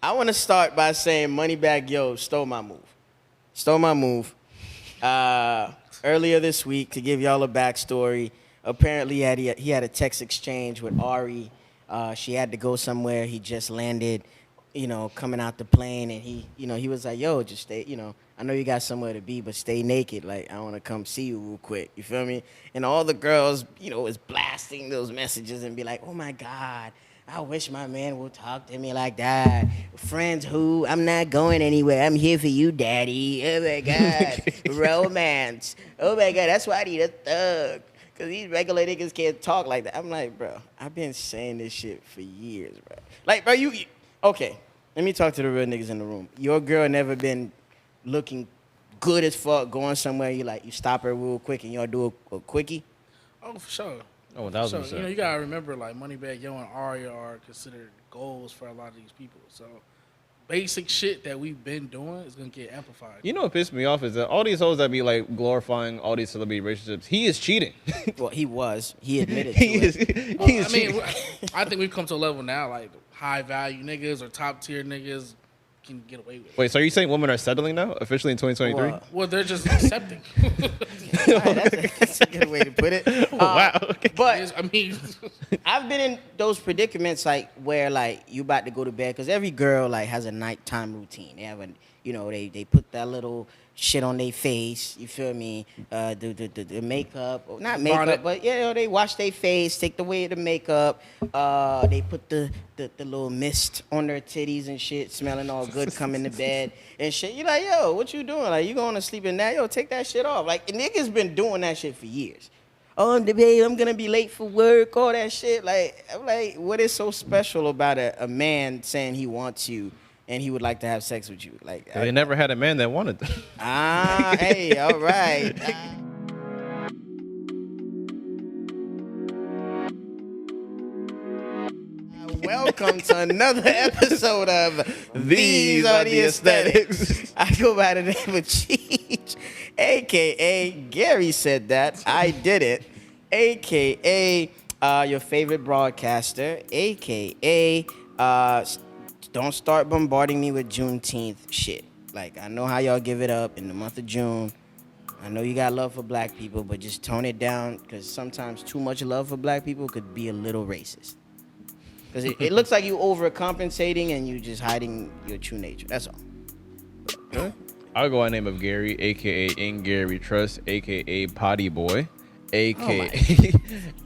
I want to start by saying Moneybagg Yo stole my move. Earlier this week, to give y'all a backstory, apparently he had a text exchange with Ari. She had to go somewhere. He just landed, coming out the plane, and he was like, yo, just stay, I know you got somewhere to be, but stay naked. Like, I want to come see you real quick. You feel me? And all the girls, was blasting those messages and be like, oh, my God. I wish my man would talk to me like that. Friends who? I'm not going anywhere. I'm here for you, daddy. Oh, my God. Romance. Oh, my God. That's why I need a thug. Because these regular niggas can't talk like that. I'm like, bro, I've been saying this shit for years, bro. Like, bro, okay, let me talk to the real niggas in the room. Your girl never been looking good as fuck, going somewhere, you stop her real quick and y'all do a quickie? Oh, for sure. Oh, 1,000%. So, you gotta remember, like, Moneybagg Yo and Aria are considered goals for a lot of these people. So, basic shit that we've been doing is gonna get amplified. You know what pissed me off is that all these hoes that be like glorifying all these celebrity relationships, he is cheating. Well, he was. He admitted to it. He is cheating. I think we've come to a level now, like, high value niggas or top tier niggas can get away with it. Wait, so are you saying women are settling now, officially in 2023? Well, they're just accepting. That's a good way to put it. Wow. Okay. But I mean, I've been in those predicaments where you about to go to bed, because every girl has a nighttime routine. They have they put that little shit on their face. You feel me? The makeup, or not makeup, Bonnet. but they wash their face, take away the makeup. They put the little mist on their titties and shit, smelling all good, coming to bed and shit. You like, yo, what you doing? Like, you going to sleep in that? Yo, take that shit off. Like, niggas been doing that shit for years. Oh, babe, I'm gonna be late for work, all that shit. Like, I'm like, what is so special about a man saying he wants you and he would like to have sex with you? Like, They never had a man that wanted them. Hey, all right. Welcome to another episode of These Are the Aesthetics. I go by the name of Cheech, a.k.a. Gary said that. I did it. A.k.a. Your favorite broadcaster. A.k.a. Don't start bombarding me with Juneteenth shit. Like, I know how y'all give it up in the month of June. I know you got love for black people, but just tone it down, because sometimes too much love for black people could be a little racist. Because it looks like you overcompensating and you just hiding your true nature. That's all. I'll go by the name of Gary, a.k.a. In Gary Trust, a.k.a. Potty Boy, a.k.a.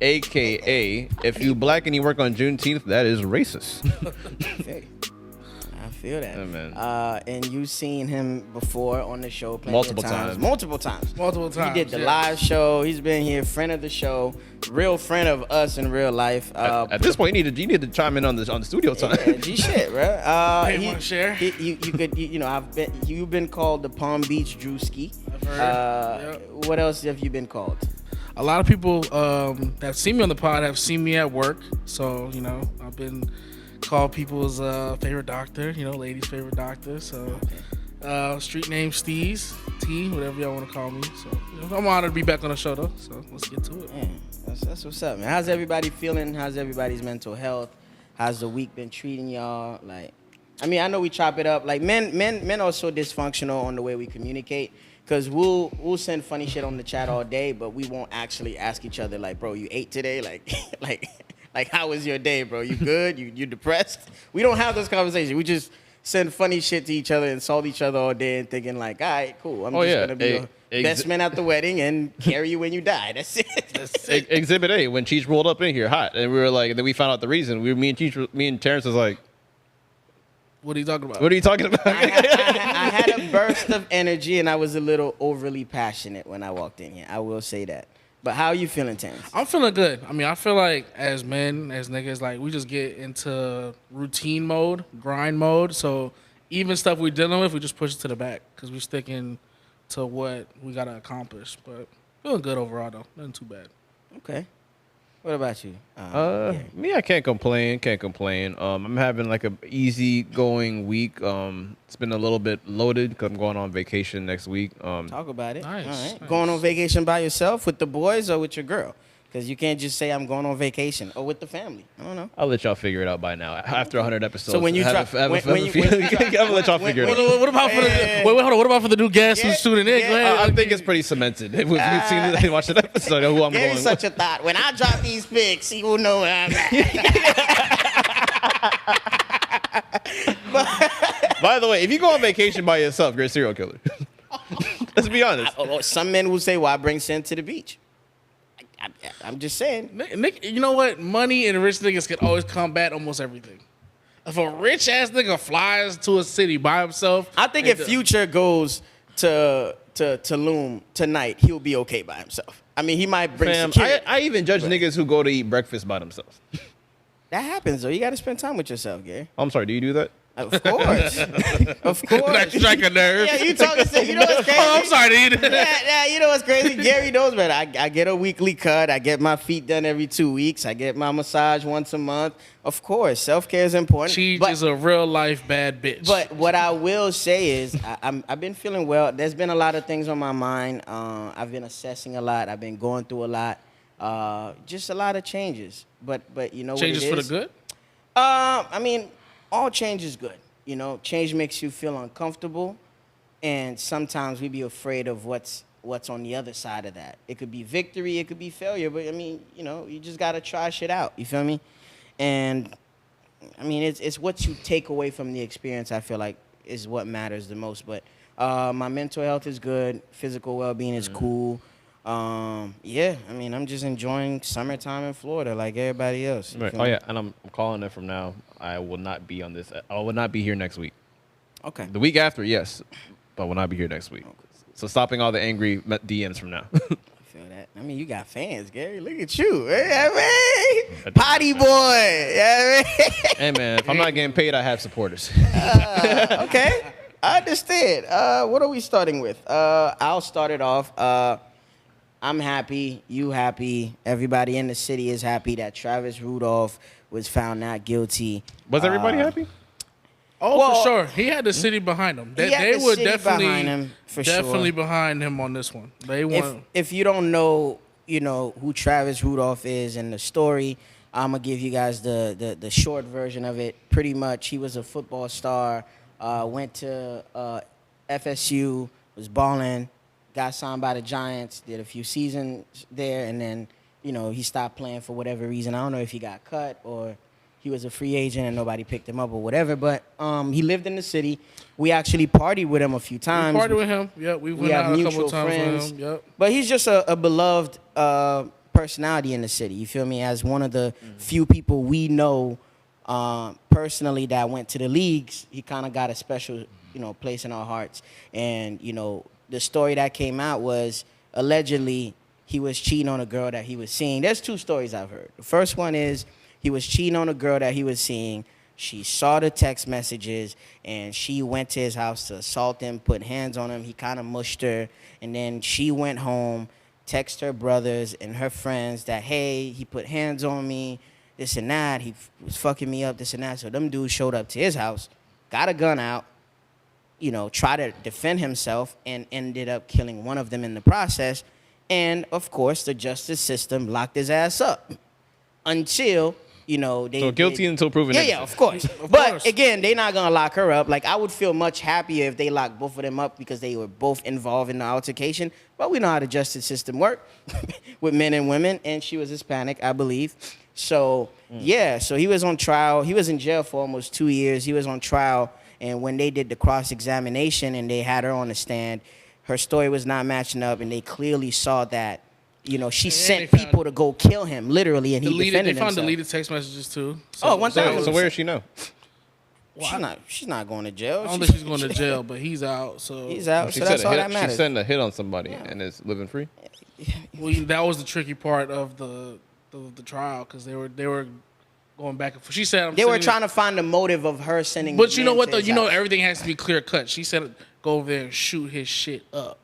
a.k.a. If you black and you work on Juneteenth, that is racist. I feel that. Yeah, man. And you've seen him before on the show Multiple times. Multiple times. multiple He did times. the live show. He's been here, friend of the show, real friend of us in real life. At this point, you need to chime in on the studio time. Yeah, G shit, bro. Hey, wanna share? You could, you've been called the Palm Beach Drewski. I've heard. Yep. What else have you been called? A lot of people that have seen me on the pod have seen me at work. So, I've been called people's favorite doctor, ladies' favorite doctor. So, street name Steez, T, whatever y'all want to call me. So, I'm honored to be back on the show, though. So, let's get to it. Yeah, that's what's up, man. How's everybody feeling? How's everybody's mental health? How's the week been treating y'all? Like, I mean, I know we chop it up. Like, men are so dysfunctional on the way we communicate. Because we'll send funny shit on the chat all day, but we won't actually ask each other, like, bro, you ate today? Like, how was your day, bro? You good? You depressed? We don't have those conversations. We just send funny shit to each other, insult each other all day, and thinking like, all right, cool. I'm just going to be your best man at the wedding and carry you when you die. That's it. That's it. Exhibit A, when Cheech rolled up in here hot, and we were like, and then we found out the reason. Me and Terrence was like, What are you talking about? what are you talking about? I had a burst of energy, and I was a little overly passionate when I walked in here. I will say that. But how are you feeling, Terrence? I'm feeling good. I mean, I feel like as men, as niggas, like, we just get into routine mode, grind mode. So even stuff we're dealing with, we just push it to the back because we're sticking to what we got to accomplish. But feeling good overall, though. Nothing too bad. Okay. What about you? Me, I can't complain. I'm having like a easy going week. It's been a little bit loaded because I'm going on vacation next week. Talk about it. Nice. All right. Nice. Going on vacation by yourself, with the boys, or with your girl? Because you can't just say I'm going on vacation or with the family. I don't know. I'll let y'all figure it out by now. After 100 episodes. So when you have try- a- when have a you- few- when you try- I'm gonna let y'all figure it out. What about for the wait, hold on. What about for the new guest who's tuning in? yeah. Go ahead. I think it's pretty cemented. If you've seen it, they watched that episode of who I'm Gary's going such with. a thought. When I drop these pics, he will know where I'm at. By the way, if you go on vacation by yourself, you're a serial killer. Let's be honest. Some men will say, "Why bring sin to the beach?" I'm just saying. Nick, you know what? Money and rich niggas can always combat almost everything. If a rich ass nigga flies to a city by himself, I think if Future goes to Tulum tonight, he'll be okay by himself. I mean, he might bring Fam, security. I even judge niggas who go to eat breakfast by themselves. That happens though. You got to spend time with yourself, Gary. I'm sorry, do you do that? Of course, of course. that strike a nerve. Yeah, you talking shit. You know what's crazy? Oh, I'm sorry, dude. Yeah, you know what's crazy? Gary knows better. I get a weekly cut. I get my feet done every 2 weeks. I get my massage once a month. Of course, self-care is important. She but, is a real life bad bitch. but what I will say is I've been feeling well. There's been a lot of things on my mind. I've been assessing a lot. I've been going through a lot. Just a lot of changes. But you know changes what it for is? the good. I mean, all change is good. You know, change makes you feel uncomfortable, and sometimes we be afraid of what's on the other side of that. It could be victory, it could be failure, but I mean, you know, you just gotta try shit out. You feel me? And I mean, it's what you take away from the experience. I feel like is what matters the most. But my mental health is good. Physical well-being is cool. Yeah, I mean, I'm just enjoying summertime in Florida like everybody else. You Right. feel Oh me? yeah, and I'm calling it from now. I will not be on this. I will not be here next week. Okay. The week after, yes, but I will not be here next week. So stopping all the angry DMs from now. I feel that. I mean, you got fans, Gary. Look at you. Yeah, man. Potty boy. Yeah, man. Hey man, if I'm not getting paid, I have supporters. Okay. I understand. What are we starting with? I'll start it off. I'm happy. You happy. Everybody in the city is happy that Travis Rudolph was found not guilty. Was everybody happy? Oh, Well, for sure. He had the city behind him. They, he had they the were city definitely behind him, for definitely sure. behind him on this one. They want. If you don't know, you know who Travis Rudolph is and the story, I'm gonna give you guys the short version of it. Pretty much, he was a football star. Went to FSU, was balling, got signed by the Giants, did a few seasons there, and then you know he stopped playing for whatever reason. I don't know if he got cut or he was a free agent and nobody picked him up or whatever. But he lived in the city. We actually partied with him a few times. Party with him. Yep, we went have out a mutual couple times friends. with him. Yep. But he's just a beloved personality in the city. You feel me? As one of the few people we know personally that went to the leagues, he kind of got a special, you know, place in our hearts. And you know, the story that came out was allegedly he was cheating on a girl that he was seeing. There's two stories I've heard. The first one is he was cheating on a girl that he was seeing. She saw the text messages, and she went to his house to assault him, put hands on him. He kind of mushed her, and then she went home, texted her brothers and her friends that, hey, he put hands on me, this and that. He was fucking me up, this and that. So them dudes showed up to his house, got a gun out, you know, tried to defend himself, and ended up killing one of them in the process. And, of course, the justice system locked his ass up until... You know, they So guilty until proven innocent. Yeah, of course. Of But course. again, they're not gonna lock her up. Like I would feel much happier if they locked both of them up because they were both involved in the altercation. But we know how the justice system works with men and women, and she was Hispanic, I believe. So yeah, so he was on trial. He was in jail for almost 2 years. He was on trial, and when they did the cross-examination and they had her on the stand, her story was not matching up, and they clearly saw that. You know, she sent they found- people to go kill him, literally, and he They defended found himself. deleted text messages too. Oh, 1,000%. So where is she now? She's not going to jail. I don't think she's going to jail, but he's out. So He's out, She so that's said all a that hit, matters. she's sending a hit on somebody and is living free. Well, that was the tricky part of the trial because they were going back and forth. She said They were trying to find the motive of her sending. But the you know man what to though? his You know house. everything has to be clear cut. She said go over there and shoot his shit up.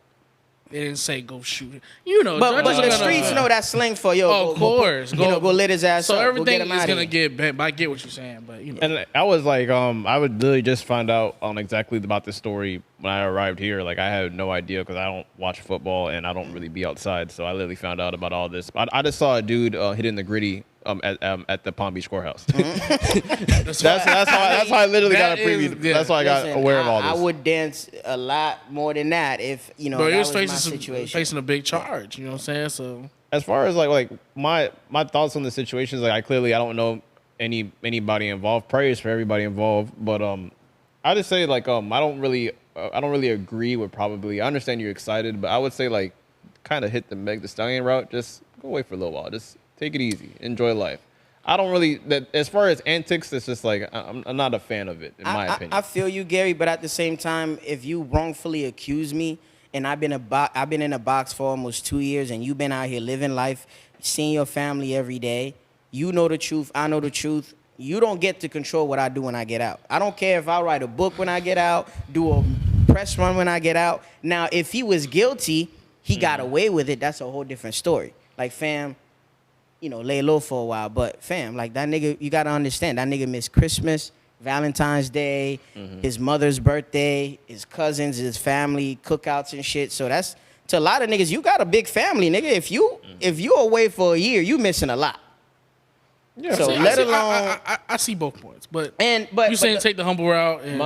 They didn't say go shoot it. You know, But judges the are gonna- streets know that slang for yo. Oh, of course. Go lit his ass so up. everything go get him is outta gonna here. get bent. But I get what you're saying. But you know, And I was like, I would literally just find out exactly about this story when I arrived here. Like I had no idea because I don't watch football and I don't really be outside. So I literally found out about all this. I just saw a dude hitting the gritty at the Palm Beach courthouse. that's how I literally got a preview. That's why I got aware of all this. I would dance a lot more than that if but that he was was my situation. facing a big charge. You know what I'm saying? So As far as like my thoughts on the situation is like I don't know anybody involved. Prayers for everybody involved, but I just say like I don't really agree with probably. I understand you're excited, but I would say like kind of hit the Meg Thee Stallion route. Just go away for a little while. Just take it easy. Enjoy life. I don't really as far as antics. It's just like I'm not a fan of it in my opinion. I feel you, Gary, but at the same time, if you wrongfully accuse me, and I've been in a box for almost 2 years, and you've been out here living life, seeing your family every day. You know the truth. I know the truth. You don't get to control what I do when I get out. I don't care if I write a book when I get out, do a press run when I get out. Now, if he was guilty, he got away with it. That's a whole different story. Like, fam, lay low for a while. But, fam, like that nigga, you got to understand, that nigga missed Christmas, Valentine's Day, his mother's birthday, his cousins, his family, cookouts and shit. So that's, to a lot of niggas, you got a big family, nigga. If you away for a year, you missing a lot. yeah. So See, let alone. I see both points, but But you saying take the humble route. And,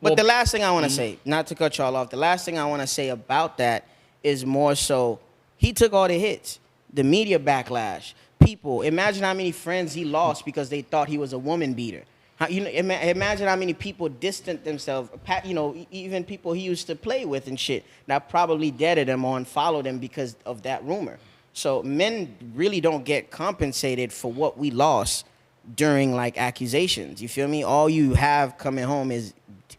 the last thing I want to say, not to cut y'all off, the last thing I want to say about that is more so he took all the hits, the media backlash. People, imagine how many friends he lost because they thought he was a woman beater. Imagine how many people distant themselves, even people he used to play with and shit, that probably deaded him or unfollowed him because of that rumor. So men really don't get compensated for what we lost during like accusations. You feel me? All you have coming home is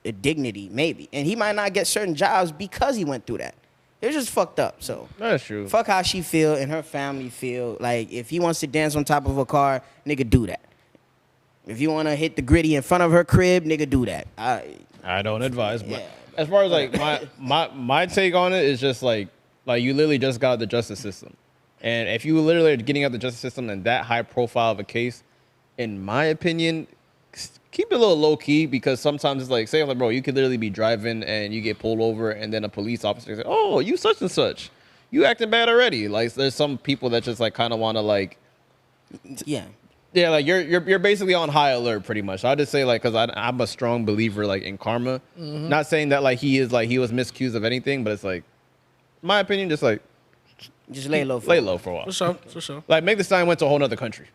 a dignity, maybe. And he might not get certain jobs because he went through that. It's just fucked up. So That's true. fuck how she feel and her family feel. Like if he wants to dance on top of a car, nigga, do that. If you want to hit the gritty in front of her crib, nigga, do that. I don't advise, but Yeah. as far as like my take on it is just like you literally just got out the justice system, and if you literally are getting out the justice system in that high profile of a case, in my opinion, keep it a little low key because sometimes it's like, say like, bro, you could literally be driving and you get pulled over and then a police officer says, oh, you such and such, you acting bad already. Like there's some people that just like kind of want to like, yeah, like you're basically on high alert pretty much. So I just say like, cause I'm a strong believer like in karma. Not saying that like he was misaccused of anything, but it's like, my opinion, just like, just lay low. lay low for a while. For sure. Like Meg Thee Stallion went to a whole nother country.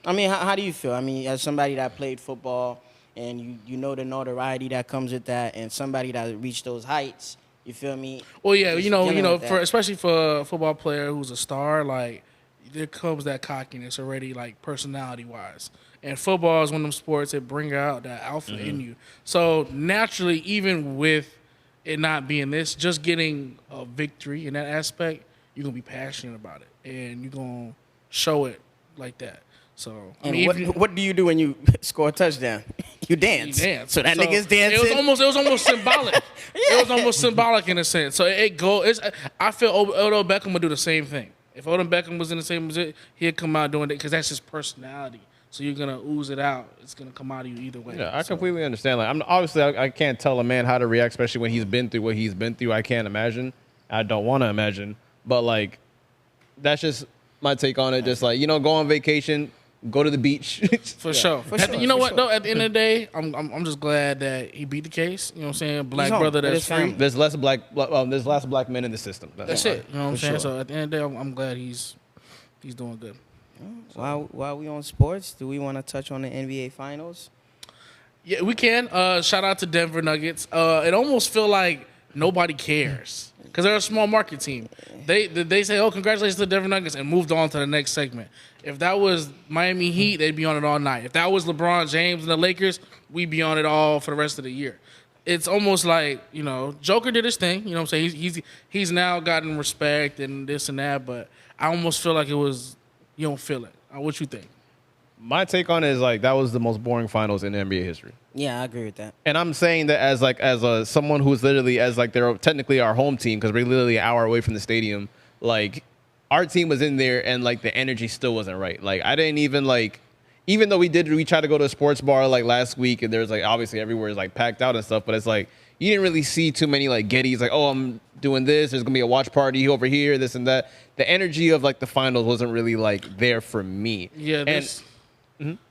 I mean, how do you feel? I mean, as somebody that played football and you know the notoriety that comes with that, and somebody that reached those heights, you feel me? Well, yeah, Just you know, dealing with that. especially for a football player who's a star, like there comes that cockiness already, like personality wise. And football is one of them sports that bring out that alpha in you. So naturally, even with it not being this, just getting a victory in that aspect, you're gonna be passionate about it, and you're gonna show it like that. So, I And mean, what do you do when you score a touchdown? You dance. You dance. So that nigga's dancing. It was almost symbolic. It was almost symbolic in a sense. So I feel Odell Beckham would do the same thing. If Odell Beckham was in the same position, he'd come out doing it because that's his personality. So you're gonna ooze it out. It's gonna come out of you either way. Yeah, I completely understand. Like, I can't tell a man how to react, especially when he's been through what he's been through. I can't imagine. I don't want to imagine. But like, that's just my take on it. Just like, go on vacation, go to the beach. For sure. You know what though? At the end of the day, I'm just glad that he beat the case. You know what I'm saying? Black home brother with that's his free. family. There's less black men in the system. That's it. You know what I'm saying? sure. So at the end of the day, I'm glad he's doing good. While we on sports, do we want to touch on the NBA Finals? Yeah, we can. Shout out to Denver Nuggets. It almost feel like nobody cares because they're a small market team. They say, "Oh, congratulations to the Denver Nuggets," and moved on to the next segment. If that was Miami Heat, they'd be on it all night. If that was LeBron James and the Lakers, we'd be on it all for the rest of the year. It's almost like, Joker did his thing. You know what I'm saying? He's now gotten respect and this and that, but I almost feel like it was, you don't feel it. What you think? My take on it is like that was the most boring finals in NBA history. Yeah, I agree with that. And I'm saying that as a someone who's literally as like they're technically our home team because we're literally an hour away from the stadium. Like our team was in there and like the energy still wasn't right. Like I didn't even like, even though we tried to go to a sports bar like last week and there's like obviously everywhere is like packed out and stuff, but it's like you didn't really see too many like Gettys like, oh, I'm doing this. There's gonna be a watch party over here, this and that. The energy of like the finals wasn't really like there for me. Yeah,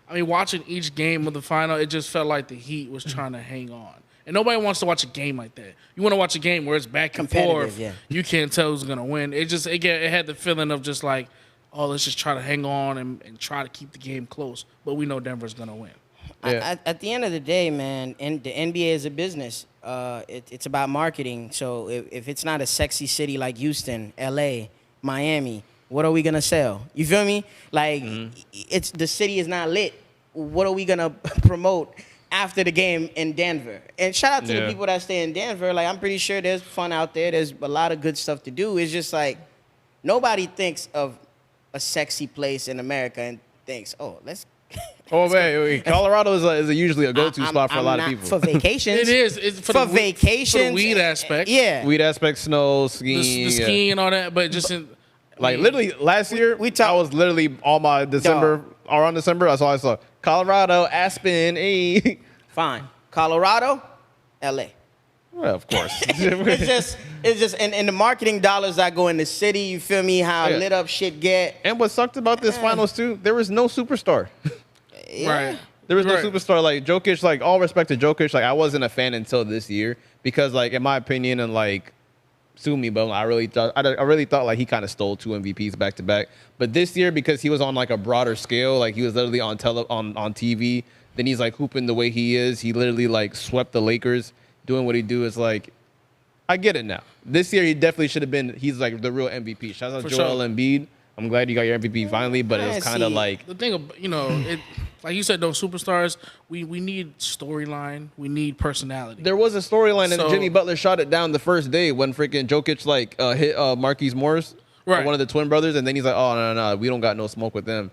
I mean, watching each game of the final, it just felt like the Heat was trying to hang on. And nobody wants to watch a game like that. You want to watch a game where it's back and forth. Yeah. You can't tell who's going to win. It had the feeling of just like, oh, let's just try to hang on and try to keep the game close. But we know Denver's going to win. Yeah. At the end of the day, man, and the NBA is a business. It's about marketing. So if it's not a sexy city like Houston, LA, Miami, what are we going to sell? You feel me? Like, the city is not lit. What are we going to promote after the game in Denver? And shout out to the people that stay in Denver. Like, I'm pretty sure there's fun out there. There's a lot of good stuff to do. It's just like nobody thinks of a sexy place in America and thinks, oh, let's wait. Colorado is usually a go-to spot for a lot of people. For vacations. It is. It's for vacations. For the weed aspect. Yeah. Weed aspect, snow, skiing. The skiing and all that, but just in... Like, literally, last year, I was literally all my December, around December, I saw Colorado, Aspen, Fine. Colorado, LA. Well, of course. it's just, and the marketing dollars that go in the city, you feel me, how lit up shit get. And what sucked about this finals, too, there was no superstar. Right. There was no superstar. Like, Jokic, like, all respect to Jokic, like, I wasn't a fan until this year because, like, in my opinion, and, like, sue me, but I really thought like he kind of stole 2 MVPs back to back. But this year, because he was on like a broader scale, like he was literally on TV, then he's like hooping the way he is. He literally like swept the Lakers doing what he do. Is like, I get it now. This year he definitely should have been. He's like the real MVP. Shout out to Joel Embiid. I'm glad you got your MVP finally, but it's kind of like the thing. Like you said, those superstars. We need storyline. We need personality. There was a storyline, and Jimmy Butler shot it down the first day when freaking Jokic like hit Marquise Morris, one of the twin brothers, and then he's like, "Oh no, we don't got no smoke with them."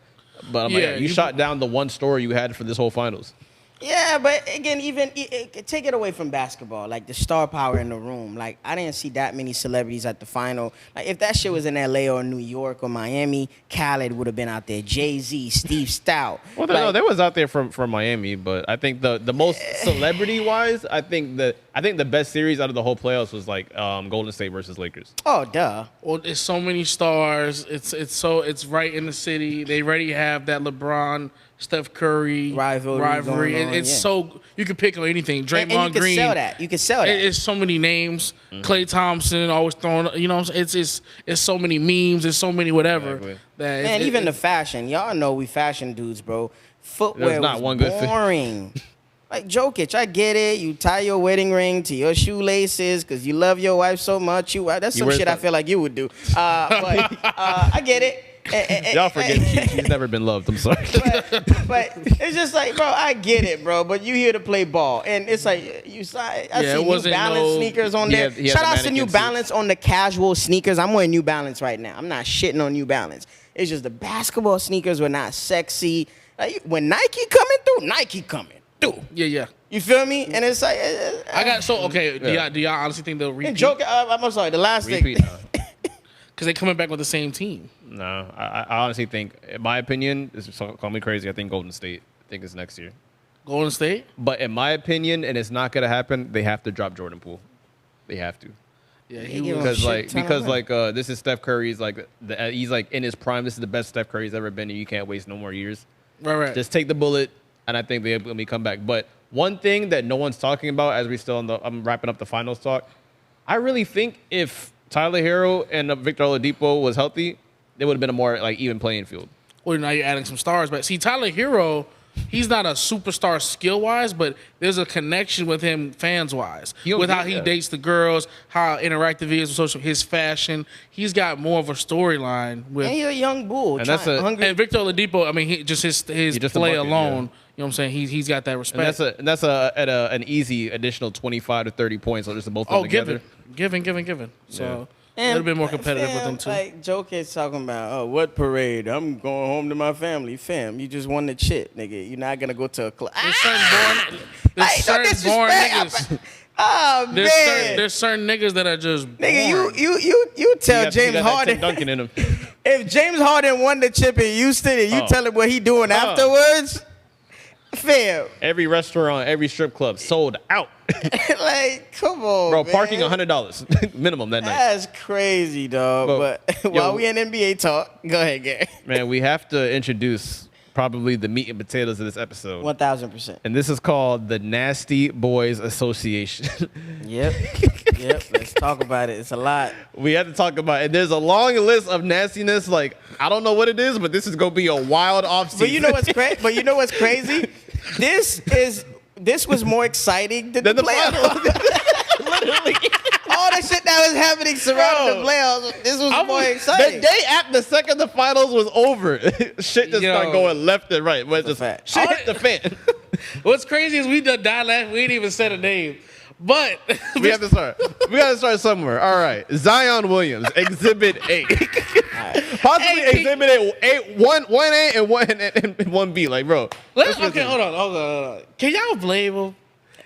But I'm like, you shot down the one story you had for this whole finals. Yeah, but again, even take it away from basketball, like the star power in the room. Like, I didn't see that many celebrities at the final. Like, if that shit was in L.A. or New York or Miami, Khaled would have been out there. Jay-Z, Steve Stout. Well, no, they was out there from Miami, but I think the most celebrity-wise, I think the best series out of the whole playoffs was like Golden State versus Lakers. Oh, duh. Well, it's so many stars. It's right in the city. They already have that LeBron, Steph Curry rivalry. It's so you can pick on anything. Draymond Green. And you can sell that. You can sell that. It's so many names. Klay Thompson always throwing. You know, it's so many memes. It's so many whatever. Exactly. Man, even the fashion. Y'all know we fashion dudes, bro. Footwear not was one good boring. Like Jokic, I get it. You tie your wedding ring to your shoelaces because you love your wife so much. That's some shit I feel like you would do. But I get it. Y'all forget she's never been loved. I'm sorry. But it's just like, bro, I get it, bro. But you here to play ball, and it's like I see New Balance sneakers on there. Shout out to New Balance on the casual sneakers. I'm wearing New Balance right now. I'm not shitting on New Balance. It's just the basketball sneakers were not sexy. Like, when Nike coming through, Nike coming through. Yeah. You feel me? And it's like Do y'all honestly think they'll repeat? I'm sorry. The last thing. Because they're coming back with the same team. No, I honestly think, in my opinion, call me crazy, I think Golden State. I think it's next year. Golden State? But in my opinion, and it's not going to happen, they have to drop Jordan Poole. They have to. Yeah, because this is Steph Curry's he's like in his prime. This is the best Steph Curry's ever been, and you can't waste no more years. Right. Just take the bullet, and I think they'll be come back. But one thing that no one's talking about as we still I'm wrapping up the finals talk, I really think if Tyler Hero and Victor Oladipo was healthy, there would have been a more even playing field. Well, now you're adding some stars, but see, Tyler Hero, he's not a superstar skill-wise, but there's a connection with him fans-wise. With how he dates the girls, how interactive he is with social, his fashion. He's got more of a storyline with. And he's a young bull. And Victor Oladipo, I mean, his play alone. You know what I'm saying? He's got that respect. And that's an easy additional 25 to 30 points. So just both of them together. Giving. So. a little bit more competitive with them too. Like Joke is talking about, oh, what parade? I'm going home to my family, fam. You just won the chip, nigga. You're not gonna go to a club. There's certain born niggas. Oh man, there's certain niggas that are just born. nigga. You tell James Harden. Duncan in him. If James Harden won the chip in Houston and you tell him what he doing afterwards, fam. Every restaurant, every strip club sold out. Like, come on, bro. man. Parking $100 minimum that night. That's crazy, dog. But while we in NBA talk, go ahead, Gary. Man, we have to introduce probably the meat and potatoes of this episode. 1000%. And this is called the Nasty Boys Association. Yep. Let's talk about it. It's a lot. We have to talk about it. There's a long list of nastiness. Like, I don't know what it is, but this is gonna be a wild offseason. But you know what's crazy? This was more exciting than the playoffs. Literally. All the shit that was happening surrounding the playoffs, this was more exciting. The day after the second the finals was over, shit just started going left and right. But just fact. shit hit the fan. What's crazy is we done died last. We ain't even said a name, but We have to start. We got to start somewhere. All right, Zion Williams, Exhibit A, possibly Exhibit A, 1A and 1B. Like, bro. Okay, hold on. Can y'all blame him?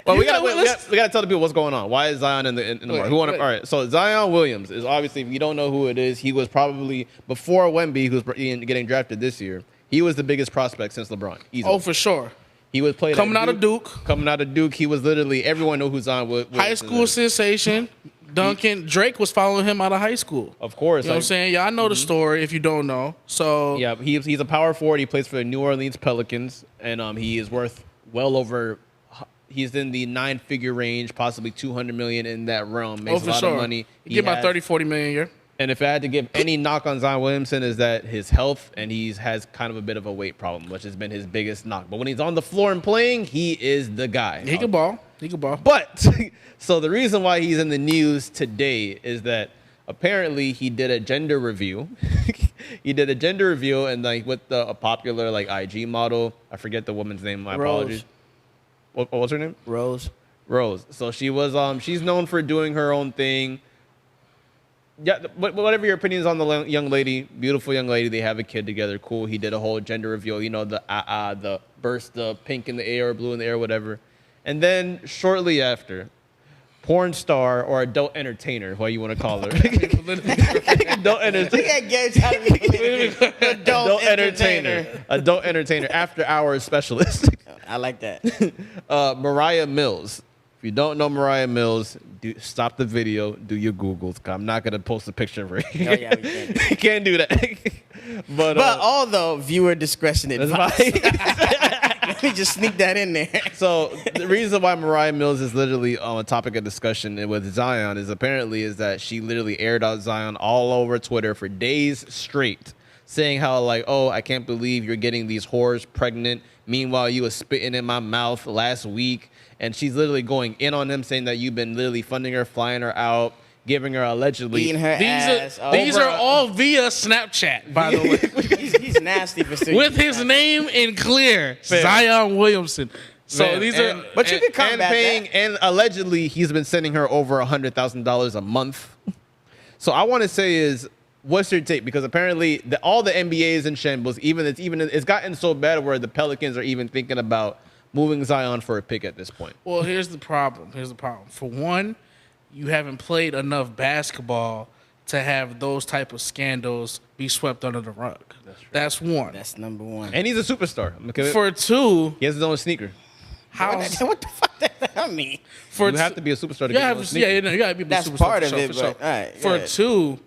Well, we gotta tell the people what's going on. Why is Zion in the market? All right, so Zion Williams is obviously, if you don't know who it is, he was probably before Wemby, who was getting drafted this year. He was the biggest prospect since LeBron. Easily. Oh, for sure. He was playing coming out of Duke. Coming out of Duke, he was literally everyone knew who Zion was. High school sensation. Duncan Drake was following him out of high school. Of course, you know what I'm saying. Y'all know the story if you don't know. So yeah, he's a power forward. He plays for the New Orleans Pelicans, and he is worth well over. He's in the 9-figure range, possibly $200 million in that realm. Makes a lot of money. He get about 30-40 million a year. And if I had to give any knock on Zion Williamson, is that his health, and he has kind of a bit of a weight problem, which has been his biggest knock. But when he's on the floor and playing, he is the guy. He can ball. But so the reason why he's in the news today is that apparently he did a gender review. And like with a popular like IG model. I forget the woman's name. My apologies. What's her name? Rose. So she was she's known for doing her own thing. Yeah, but whatever your opinion is on the young lady, beautiful young lady, they have a kid together. Cool. He did a whole gender reveal. You know, the burst, the pink in the air, blue in the air, whatever. And then shortly after, porn star or adult entertainer, what you want to call her. Adult entertainer. Adult entertainer. After hours specialist. I like that. Moriah Mills. If you don't know Moriah Mills, stop the video, do your Googles. I'm not gonna post a picture of her. Oh, yeah, we can't. Can't do that. But although viewer discretion advised. Let me just sneak that in there. So the reason why Moriah Mills is literally on a topic of discussion with Zion is that she literally aired out Zion all over Twitter for days straight, saying how like, oh, I can't believe you're getting these whores pregnant. Meanwhile, you was spitting in my mouth last week. And she's literally going in on them, saying that you've been literally funding her, flying her out, giving her allegedly. Eating her ass. These are all via Snapchat, by the way. He's nasty for saying with his name in clear, Zion Williamson. So Man, these and, are, but you can combat paying, that. and allegedly he's been sending her over $100,000 a month. So I want to say is, what's your take? Because apparently all the NBA is in shambles. It's gotten so bad where the Pelicans are even thinking about moving Zion for a pick at this point. Well, here's the problem. For one, you haven't played enough basketball to have those type of scandals be swept under the rug. That's one. That's number one. And he's a superstar. For two, he has his own sneaker. What the fuck does that mean? You have to be a superstar to get your own sneaker. Yeah, you gotta be a That's superstar. part of for it, sure. but all right, For yeah. two,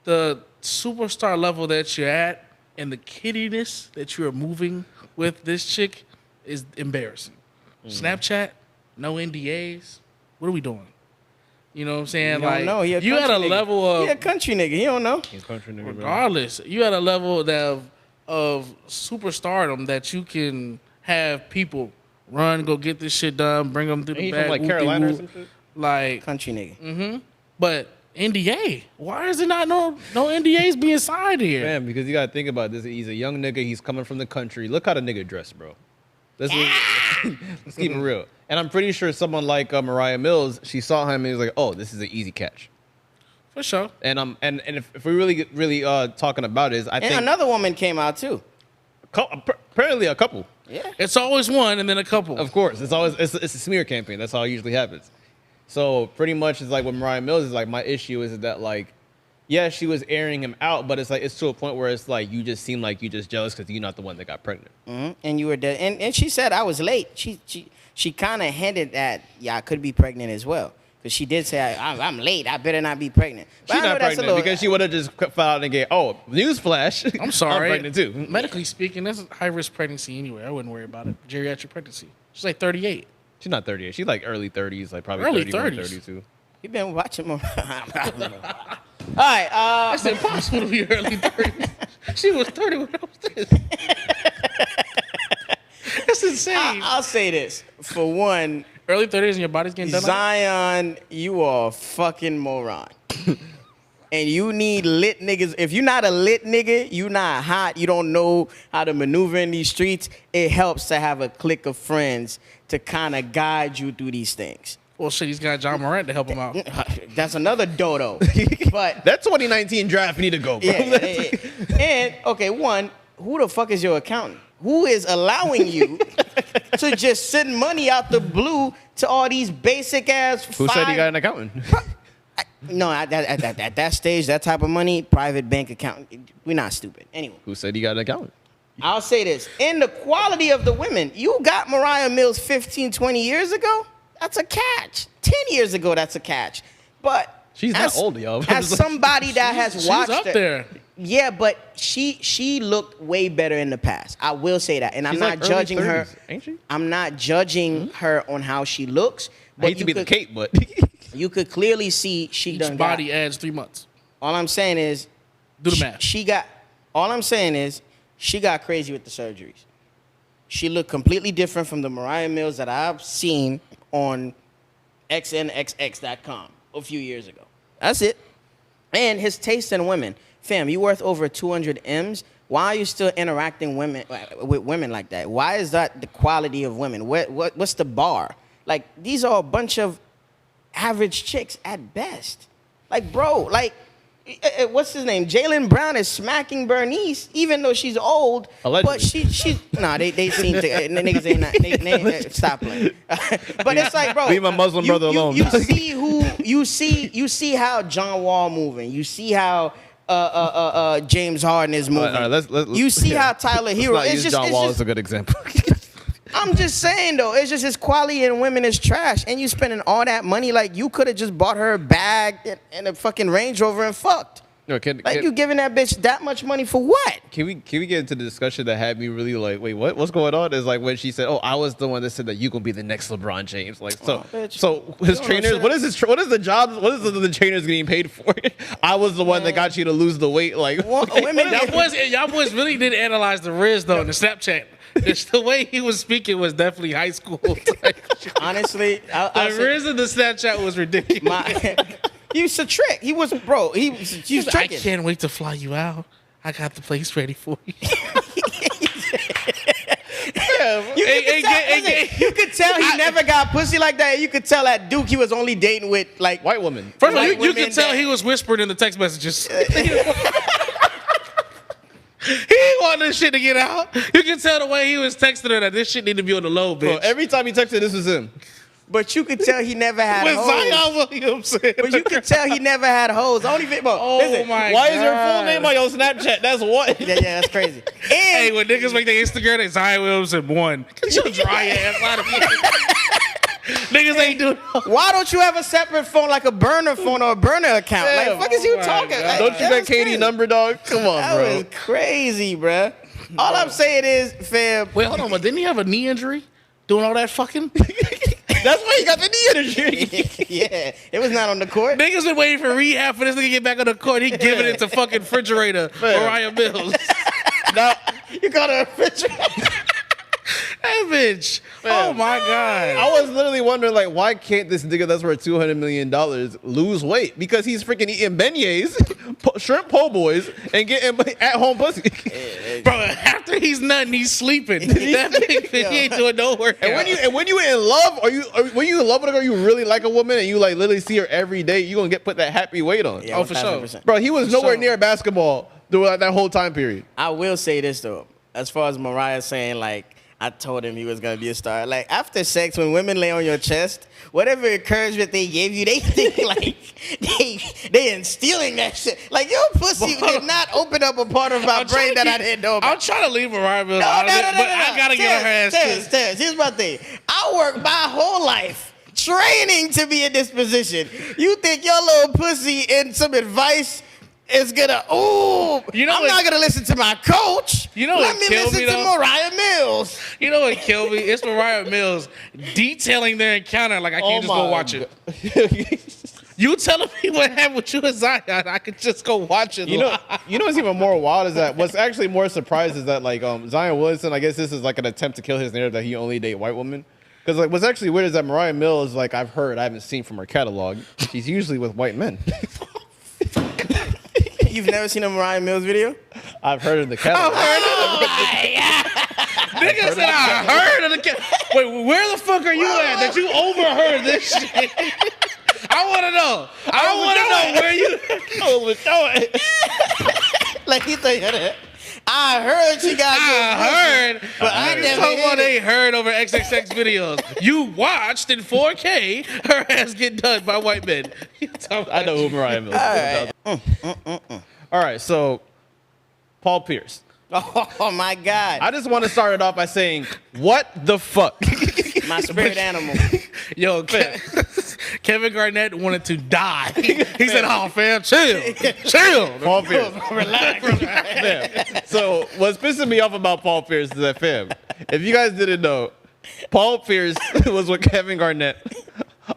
the superstar level that you're at and the kiddiness that you are moving with this chick is embarrassing. Snapchat, no NDAs. What are we doing? You know what I'm saying? You don't know. He a you at a country nigga. level of He a country nigga. He don't know. He's a country nigga, bro. regardless. You at a level of superstardom that you can have people run, go get this shit done, bring them through the He's back. from like Carolina or some shit. Like Country nigga. but NDA. Why is it not no NDAs being signed here? Man, because you gotta think about this. He's a young nigga. He's coming from the country. Look how the nigga dressed, bro. Let's keep it real. And I'm pretty sure someone like Moriah Mills, she saw him and was like, "Oh, this is an easy catch." For sure. And if we really talking about it, is I And think another woman came out too. apparently a couple. Yeah. It's always one and then a couple. Of course, it's a smear campaign. That's how it usually happens. So pretty much it's like with Mariah Mills is like my issue is that like, yeah, she was airing him out, but it's like it's to a point where it's like you just seem like you just jealous because you're not the one that got pregnant. Mm-hmm. And you were dead. And she said I was late. She kind of hinted that I could be pregnant as well. Because she did say, I'm late. I better not be pregnant. But She's not pregnant because she would have just filed and get, newsflash. I'm sorry. I'm pregnant too. Medically speaking, that's a high-risk pregnancy anyway. I wouldn't worry about it. Geriatric pregnancy. She's like 38. She's not 38. She's like early 30s, like probably Early 31, 30s. 32. You've been watching more. I don't know. All right. That's impossible to be early 30s. She was 30 when I was this. That's insane. I'll say this. For one, Early 30s and your body's getting done. Zion, you are a fucking moron. And you need lit niggas. If you're not a lit nigga, you not hot, you don't know how to maneuver in these streets, it helps to have a clique of friends to kind of guide you through these things. Well, shit, he's got John Morant to help him out. That's another dodo. But That 2019 draft need to go, bro. yeah. And okay, one, who the fuck is your accountant? Who is allowing you to just send money out the blue to all these basic ass? Who said he got an accountant? No, at that stage, that type of money, private bank account. We're not stupid. Anyway, Who said he got an accountant? I'll say this. In the quality of the women, you got Mariah Mills 15, 20 years ago, that's a catch. 10 years ago, that's a catch. But She's not old, yo. As somebody that has watched She's up her, there. yeah, but she looked way better in the past. I will say that, and I'm She's not like early judging her. 30s, ain't she? I'm not judging her on how she looks. I hate to be the Kate, but You could clearly see she Each done body got. adds 3 months. All I'm saying is, Do the math. She got. All I'm saying is, she got crazy with the surgeries. She looked completely different from the Mariah Mills that I've seen on xnxx.com a few years ago. That's it. And his taste in women. Fam, you worth over 200 M's. Why are you still interacting with women like that? Why is that the quality of women? What's the bar? Like, these are a bunch of average chicks at best. Like, bro, like, what's his name? Jaylen Brown is smacking Bernice, even though she's old. Allegedly. But they seem to, niggas ain't not, they stop playing. But it's like, bro. Leave my Muslim brother alone. You see how John Wall moving. You see how James Harden is moving. All right, let's you see how Tyler Hero. Let's not use John Wall as a good example. I'm just saying though, it's just his quality in women is trash, and you spending all that money. Like, you could have just bought her a bag and a fucking Range Rover and fucked. No, You giving that bitch that much money for what? Can we get into the discussion that had me really like, wait, what's going on? Is like when she said, "Oh, I was the one that said that you gonna be the next LeBron James." Like, so his trainers, what is the job? What is the trainers getting paid for? I was the one that got you to lose the weight. Like, Women, Y'all boys really did analyze the Riz though in the Snapchat. The way he was speaking was definitely high school. honestly, The Riz in the Snapchat was ridiculous. he was a trick. He was, bro. He was I tricking. can't wait to fly you out. I got the place ready for you. You could tell he never got pussy like that. You could tell at Duke he was only dating with like white woman. First of all, White you women could tell that- he was whispering in the text messages. He didn't want this shit to get out. You can tell the way he was texting her that this shit need to be on the low, bitch. Bro, every time he texted, this was him. But you could tell he never had With hoes. Zion Williamson. But you could tell he never had hoes. Only bro. Oh Listen, my Why God. is your full name on your Snapchat? That's what. Yeah, that's crazy. And Hey, when niggas make their Instagram, they Zion Williamson 1. Get your dry ass out of here. Niggas ain't doing why don't you have a separate phone, like a burner phone or a burner account? Yeah. Like, fuck is you my talking? God. Like, Don't you that got was Katie crazy. number, dog? Come on, That bro. was crazy, bruh. All I'm saying is, fam. Wait, hold on, but didn't he have a knee injury? Doing all that fucking? That's why he got the knee injury. Yeah, it was not on the court. Niggas been waiting for rehab for this nigga to get back on the court. He giving it to fucking refrigerator Mariah Mills. Now, You got a refrigerator. That bitch. Oh my God. I was literally wondering, like, why can't this nigga that's worth $200 million lose weight? Because he's freaking eating beignets, shrimp po' boys, and getting at-home pussy. Bro, after he's nutting, he's sleeping. That big bitch, he ain't doing no workout. And when you in love, when you in love with a girl, you really like a woman, and you like literally see her every day, you gonna put that happy weight on. Yeah, Oh, for sure. 1000%. Bro, he was nowhere near basketball throughout that whole time period. I will say this though, as far as Moriah saying like, I told him he was gonna be a star. Like after sex, when women lay on your chest, whatever encouragement they gave you, they think like they instilling that shit. Like your pussy did not open up a part of my brain that I didn't know about. I'm trying to leave Moriah Mills out of it, but I gotta get her ass kissed. Terrence, here's my thing. I worked my whole life training to be in this position. You think your little pussy and some advice is gonna, I'm not gonna listen to my coach. You know Let what me killed listen me, to though? Moriah Mills. You know what killed me? It's Moriah Mills detailing their encounter like I can't just go watch it. You telling me what happened with you and Zion, I could just go watch it. You know what's even more wild is that what's actually more surprised is that like Zion Williamson, I guess this is like an attempt to kill his narrative that he only date white women. Because like what's actually weird is that Moriah Mills, like I haven't seen from her catalog, she's usually with white men. You've never seen a Moriah Mills video? I've heard of the catalog. Nigga said I heard of the Wait, where the fuck are you at that you overheard this shit? I want to know. I want to know where you. I was going. Like you think I heard she got I heard, but I niggas never talking about hit they it. heard over XXX videos. You watched in 4K her ass get done by white men. I know who Moriah Mills is. All right, so Paul Pierce. Oh my God. I just want to start it off by saying, what the fuck? My spirit animal. Yo, Kevin Garnett wanted to die. He said, "Oh, fam, chill." Paul Pierce. Relax. Fam. So what's pissing me off about Paul Pierce is that, fam, if you guys didn't know, Paul Pierce was with Kevin Garnett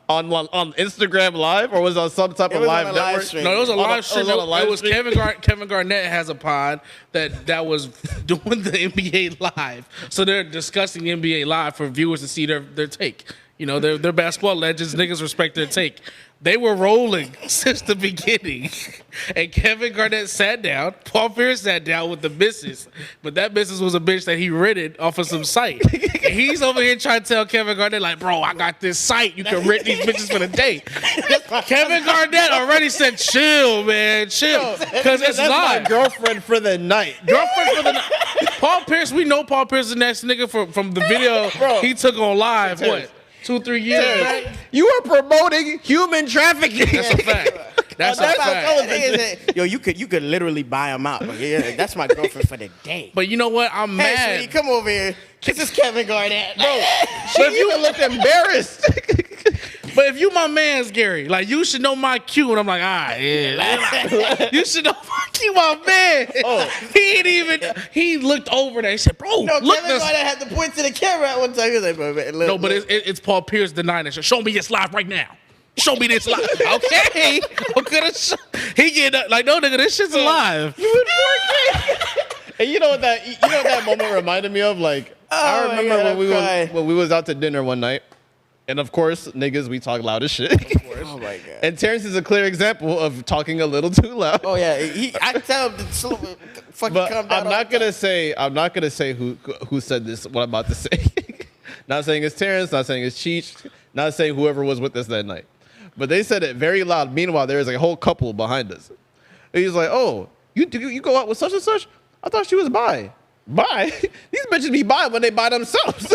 on Instagram Live, or was it on some type It of was live on a live network? stream. No, it was a On a- live stream. on a live It was stream? Kevin Garnett has a pod that was doing the NBA live. So they're discussing the NBA live for viewers to see their take. You know, they're basketball legends. Niggas respect their take. They were rolling since the beginning. And Kevin Garnett sat down. Paul Pierce sat down with the missus. But that missus was a bitch that he rented off of some site. And he's over here trying to tell Kevin Garnett, like, bro, I got this site. You can rent these bitches for the day. Kevin Garnett already said, chill, man, chill. Because it's That's live. my girlfriend for the night. Girlfriend for the night. Paul Pierce, we know Paul Pierce is the next nigga from the video he took on live, what, 2-3 years back? You are promoting human trafficking. That's a fact. That's a fact. Yo, you could literally buy him out. Yeah, that's my girlfriend for the day. But you know what? I'm Hey, mad. sweetie, come over here. This is Kevin Garnett. Bro, she even looked embarrassed. But if you my man's Gary, like you should know my cue, and I'm like, all right, yeah. You should know you my man. Oh. He looked over there. He said, bro, No, look Kevin this. Garnett had to point to the camera at one time. He was like, bro, man, look, No, but look. it's Paul Pierce denying it. Show me this live right now. Show me this live. Okay. He get up, like, no, nigga, this shit's alive. You in 4K. And you know what that moment reminded me of? Like, I my remember God, when we was out to dinner one night. And of course, niggas, we talk loud as shit. Oh my God. And Terrence is a clear example of talking a little too loud. Oh yeah, I tell him to fucking But calm down. I'm not gonna say who said this. What I'm about to say. Not saying it's Terrence. Not saying it's Cheech. Not saying whoever was with us that night. But they said it very loud. Meanwhile, there is a whole couple behind us. And he's like, "Oh, you go out with such and such? I thought she was bi. Bi? These bitches be bi when they bi themselves."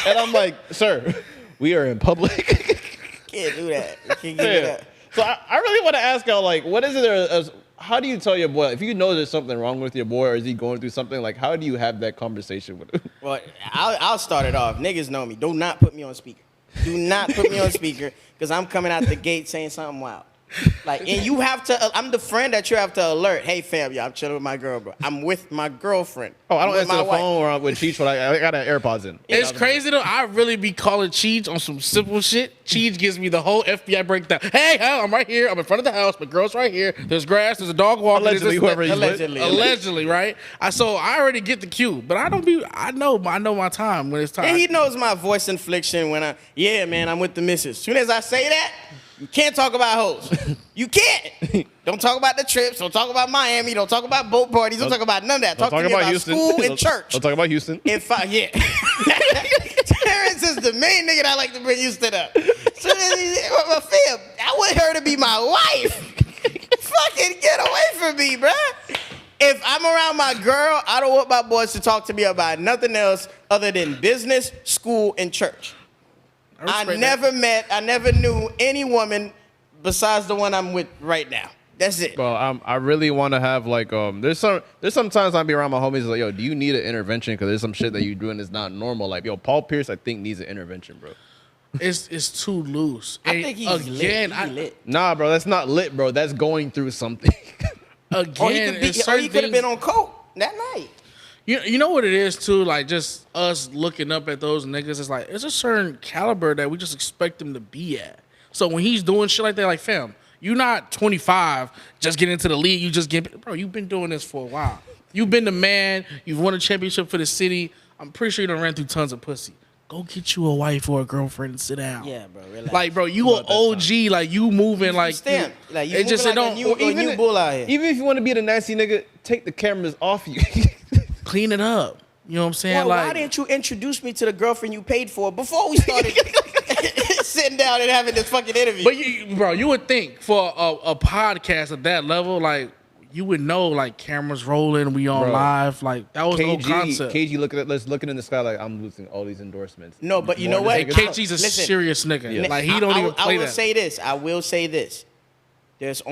And I'm like, "Sir, we are in public." Can't do that. You can't give it up. So I really want to ask y'all, like, what is it? How do you tell your boy if you know there's something wrong with your boy, or is he going through something? Like, how do you have that conversation with him? Well, I'll start it off. Niggas know me. Do not put me on speaker. Do not put me on speaker because I'm coming out the gate saying something wild. Like, and you have to. I'm the friend that you have to alert. Hey, fam, I'm chilling with my girl, bro. I'm with my girlfriend. Oh, I don't with answer the phone or with Cheech, but I got an AirPods in. It's crazy though. I really be calling Cheech on some simple shit. Cheech gives me the whole FBI breakdown. Hey, I'm right here. I'm in front of the house. My girl's right here. There's grass. There's a dog walking. Allegedly, whoever he's with. Allegedly, right? So I already get the cue, but I don't be. I know my time when it's time. And he knows my voice inflection when yeah, man, I'm with the missus. Soon as I say that, you can't talk about hoes. You can't. Don't talk about the trips. Don't talk about Miami. Don't talk about boat parties. Don't talk about none of that. Talk to me about Houston. school and church. Don't talk about Houston. Yeah. Terrence is the main nigga that I like to bring Houston up. So, fam, I want her to be my wife. Fucking get away from me, bruh. If I'm around my girl, I don't want my boys to talk to me about nothing else other than business, school, and church. I never knew any woman besides the one I'm with right now. That's it. Well, I really want to have like there's sometimes I'll be around my homies like, yo, do you need an intervention? Because there's some shit that you doing that's not normal. Like, yo, Paul Pierce, I think needs an intervention, bro. It's too loose. I think he's lit. Nah, bro, that's not lit, bro. That's going through something. Again, he could have been on coke that night. You know what it is too? Like just us looking up at those niggas. It's like it's a certain caliber that we just expect them to be at. So when he's doing shit like that, like fam, you're not 25, just get into the league. You just bro. You've been doing this for a while. You've been the man. You've won a championship for the city. I'm pretty sure you done ran through tons of pussy. Go get you a wife or a girlfriend and sit down. Yeah, bro. Relax. Like, bro, you an OG. Like you moving like stamp. Like you it just moving like a new bull out here. Even if you want to be the nasty nigga, take the cameras off you. clean it up. You know what I'm saying? Well, like, why didn't you introduce me to the girlfriend you paid for before we started sitting down and having this fucking interview? But you would think for a podcast at that level, like you would know, like cameras rolling, we on live, like that was the whole concept. KG looking in the sky like I'm losing all these endorsements. No, but you know what? KG's a serious nigga. Yeah. Like he don't even play that. I will say this. There's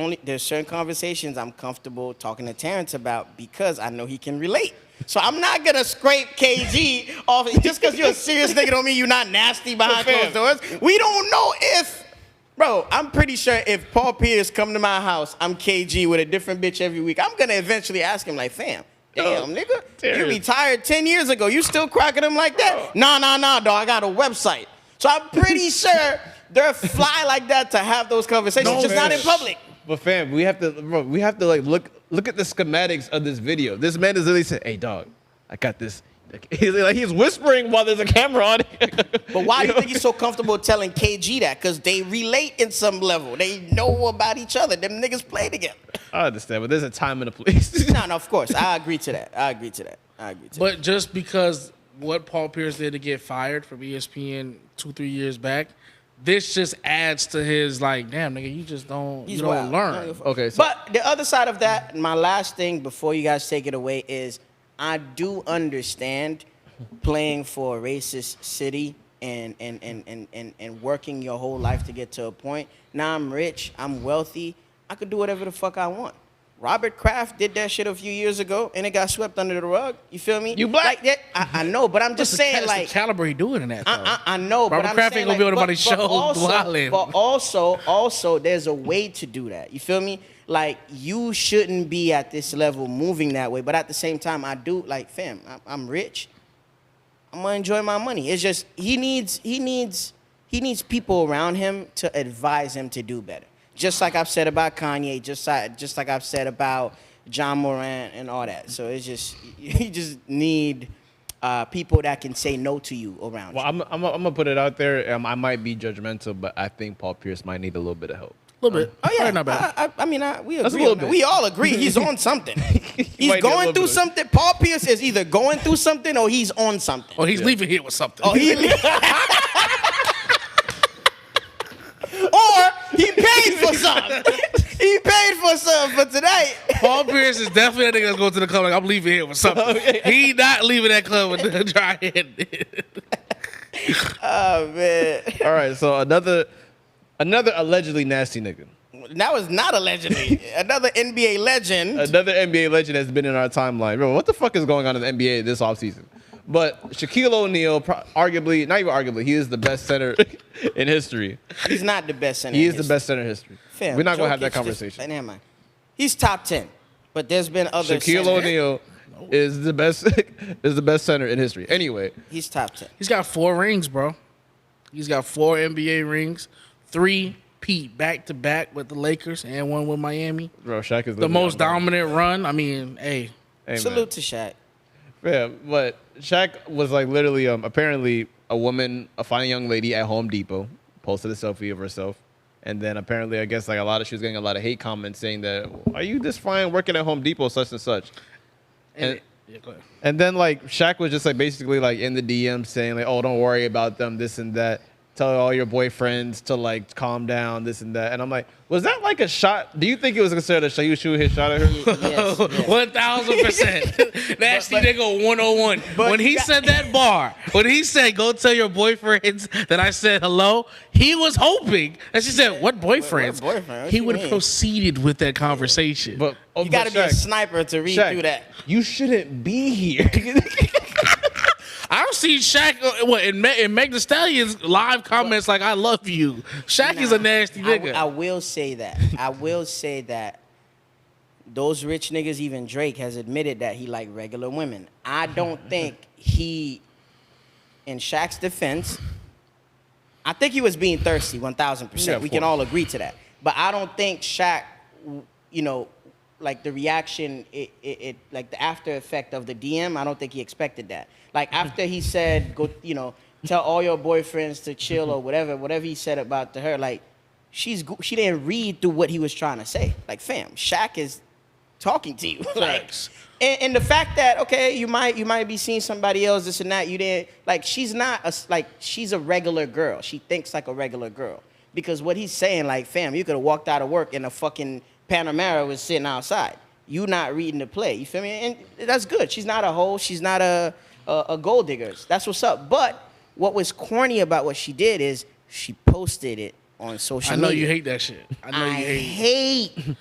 certain conversations I'm comfortable talking to Terrence about because I know he can relate. So I'm not gonna scrape KG off just because you're a serious nigga don't mean you're not nasty behind closed doors. We don't know if, bro, I'm pretty sure if Paul Pierce come to my house, I'm KG with a different bitch every week, I'm gonna eventually ask him like, fam, damn, nigga, you retired 10 years ago. You still cracking them like that? Nah, dog, I got a website. So I'm pretty sure they're fly like that to have those conversations, just not in public. But fam, we have to like look at the schematics of this video. This man is literally saying, "Hey, dog, I got this." He's whispering while there's a camera on. But why do you think he's so comfortable telling KG that? Because they relate in some level. They know about each other. Them niggas play together. I understand, but there's a time and a place. No, of course. I agree to that. But just because what Paul Pierce did to get fired from ESPN 2-3 years back, this just adds to his like, damn nigga, you just don't learn. Okay, so. But the other side of that, my last thing before you guys take it away is I do understand playing for a racist city and working your whole life to get to a point. Now I'm rich, I'm wealthy, I could do whatever the fuck I want. Robert Kraft did that shit a few years ago, and it got swept under the rug. You feel me? You black? Like that, I know, but I'm just saying, like, the caliber he doing in that. I know, Robert but I'm Kraft saying, ain't gonna be on nobody's show. But also, there's a way to do that. You feel me? Like, you shouldn't be at this level moving that way. But at the same time, I do like, fam. I'm rich. I'm gonna enjoy my money. It's just he needs people around him to advise him to do better. Just like I've said about Kanye, just like I've said about John Moran and all that. So it's just you just need people that can say no to you around you. I'm gonna put it out there. I might be judgmental, but I think Paul Pierce might need a little bit of help. A little bit. Oh yeah, not bad. I mean, we agree. We all agree he's on something. He's going through something. Paul Pierce is either going through something or he's on something. Or he's leaving here with something. Or he paid for something. He paid for something for tonight. Paul Pierce is definitely that nigga that's going to the club like, I'm leaving here with something. He not leaving that club with the dry head. Oh, man. All right, so another allegedly nasty nigga. That was not allegedly. Another NBA legend. Another NBA legend has been in our timeline. Bro, what the fuck is going on in the NBA this offseason? But Shaquille O'Neal, arguably, not even arguably, he is the best center in history. He's not the best center. He is the best center in history. Fam, We're not going to have Jokic that conversation. Never mind. He's top 10, but there's been other. Shaquille O'Neal is the best center in history. Anyway, he's top 10. He's got 4 rings, bro. He's got 4 NBA rings, 3 Pete back to back with the Lakers and 1 with Miami. bro, Shaq is The most dominant run. I mean, hey. Salute to Shaq. Yeah, but Shaq was like literally, apparently a woman, a fine young lady at Home Depot posted a selfie of herself. And then apparently, I guess like she was getting a lot of hate comments saying that, are you this fine working at Home Depot, such and such? And, Go ahead. and then like Shaq was just like basically like in the DM saying like, oh, don't worry about them, this and that. Tell all your boyfriends to like calm down, this and that. And I'm like, was that like a shot? Do you think it was considered a shot? You shoot his shot at her? Yes. 1000%. Nasty nigga 101. When he said that bar, when he said, go tell your boyfriends that I said hello, he was hoping, and she said, what boyfriends? What boyfriend? What He you would have mean? proceeded with that conversation. But You got to be a sniper to read Shaq, through that. you shouldn't be here. I've seen Shaq in Meg Thee Stallion's live comments like, I love you. Shaq is a nasty nigga. I will say that. I will say that those rich niggas, even Drake, has admitted that he like regular women. I don't think he, in Shaq's defense, I think he was being thirsty 1,000%. Yeah, of We can course. all agree to that. But I don't think Shaq, you know, like the reaction, it like the after effect of the DM, I don't think he expected that. Like after he said, go, you know, tell all your boyfriends to chill or whatever he said about to her, like she didn't read through what he was trying to say. Like, fam, Shaq is talking to you. Like, Facts. and the fact that, okay, you might be seeing somebody else, this and that, you didn't, like, she's a regular girl. She thinks like a regular girl. Because what he's saying, like, fam, you could have walked out of work and a fucking Panamera was sitting outside. You not reading the play. You feel me? And that's good. She's not a hoe. She's not a gold digger. That's what's up. But what was corny about what she did is she posted it on social media. I know you hate that shit. I know you hate it.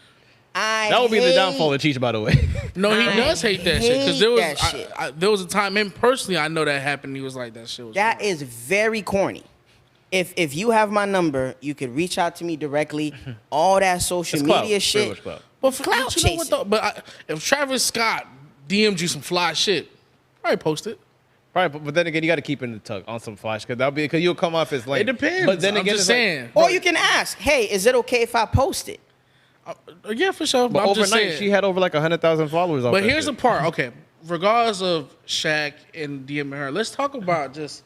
That would be the downfall of Cheech, by the way. No, he does hate that shit. Because there was that shit. there was a time, and personally, I know that happened. He was like, that shit was That is very corny. If you have my number, you could reach out to me directly. All that social It's clout. media Pretty shit. much clout. But Clout you know what chasing. though? But if Travis Scott DM'd you some fly shit, probably post it. Right, but then again, you got to keep it in the tuck on some flash because you'll come off as lame. It depends. But then I'm again, just it's like- saying. Or you can ask, hey, is it okay if I post it? Yeah, for sure. But I'm just overnight, saying. she had over like 100,000 followers. Off But that here's the shit. part. Okay, regardless of Shaq and DMing her, let's talk about just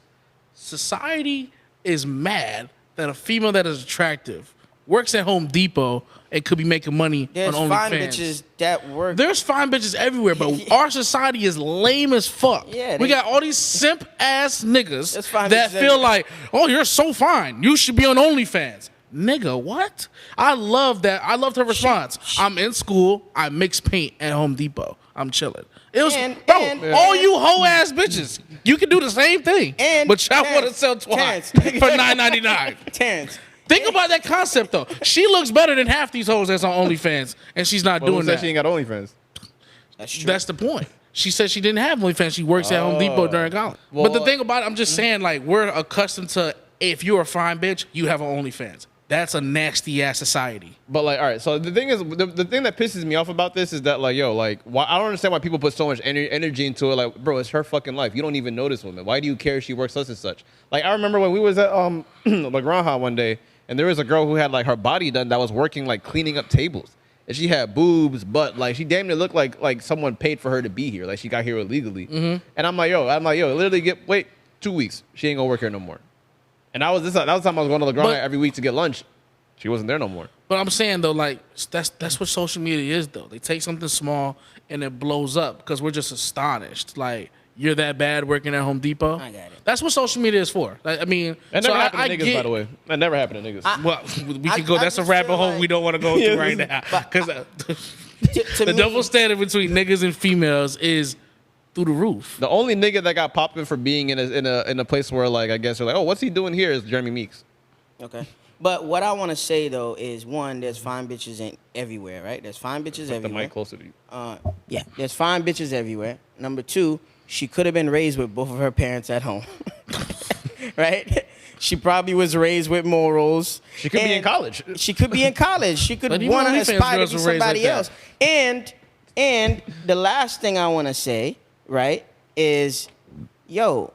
society is mad that a female that is attractive works at Home Depot and could be making money There's on fine OnlyFans. bitches that work. There's fine bitches everywhere, but our society is lame as fuck. Yeah, we they- got all these simp ass niggas There's fine that bitches feel everywhere. like, oh, you're so fine. You should be on OnlyFans. Nigga, what? I love that. I loved her response. I'm in school. I mix paint at Home Depot. I'm chilling. It was, And- bro, and- all you hoe ass bitches, you can do the same thing. And- but y'all Terrence, want to sell twice Terrence. for $9.99. Terrence. Think about that concept though. She looks better than half these hoes that's on OnlyFans, and she's not Well, who doing said that. she ain't got OnlyFans. That's true. That's the point. She said she didn't have OnlyFans. She works at Home Depot during college. Well, but the thing about it, I'm just saying, like, we're accustomed to if you're a fine bitch, you have an OnlyFans. That's a nasty ass society. But like, all right. So the thing is, the thing that pisses me off about this is that like, yo, like, why, I don't understand why people put so much energy into it. Like, bro, it's her fucking life. You don't even know this woman. Why do you care if she works such and such? Like, I remember when we was at La Granja one day, and there was a girl who had like her body done that was working like cleaning up tables, and she had boobs, but like she damn near looked like someone paid for her to be here. Like she got here illegally. And I'm like, yo, literally wait 2 weeks. She ain't gonna work here no more. And that was the time I was going to La Granja But- every week to get lunch. She wasn't there no more. But I'm saying though, like, that's what social media is though. They take something small and it blows up because we're just astonished. Like, you're that bad working at Home Depot. I got it. That's what social media is for. Like, I mean, That so never happened I to niggas, get, by the way. That never happened to niggas. Well, we can go. I That's a just rabbit feel hole like- we don't want to go through right now. Because To the me- double standard between niggas and females is through the roof. The only nigga that got popping for being in a place where like I guess they're like, oh, what's he doing here? Is Jeremy Meeks. Okay. But what I want to say though is one, there's fine bitches everywhere, right? There's fine bitches The everywhere. mic closer to you. Yeah, there's fine bitches everywhere. Number two, she could have been raised with both of her parents at home, right? She probably was raised with morals. She could be in college. She could be in college. She could But want to even OnlyFans aspire to girls be were raised like somebody that. else. And the last thing I want to say, right, is, yo,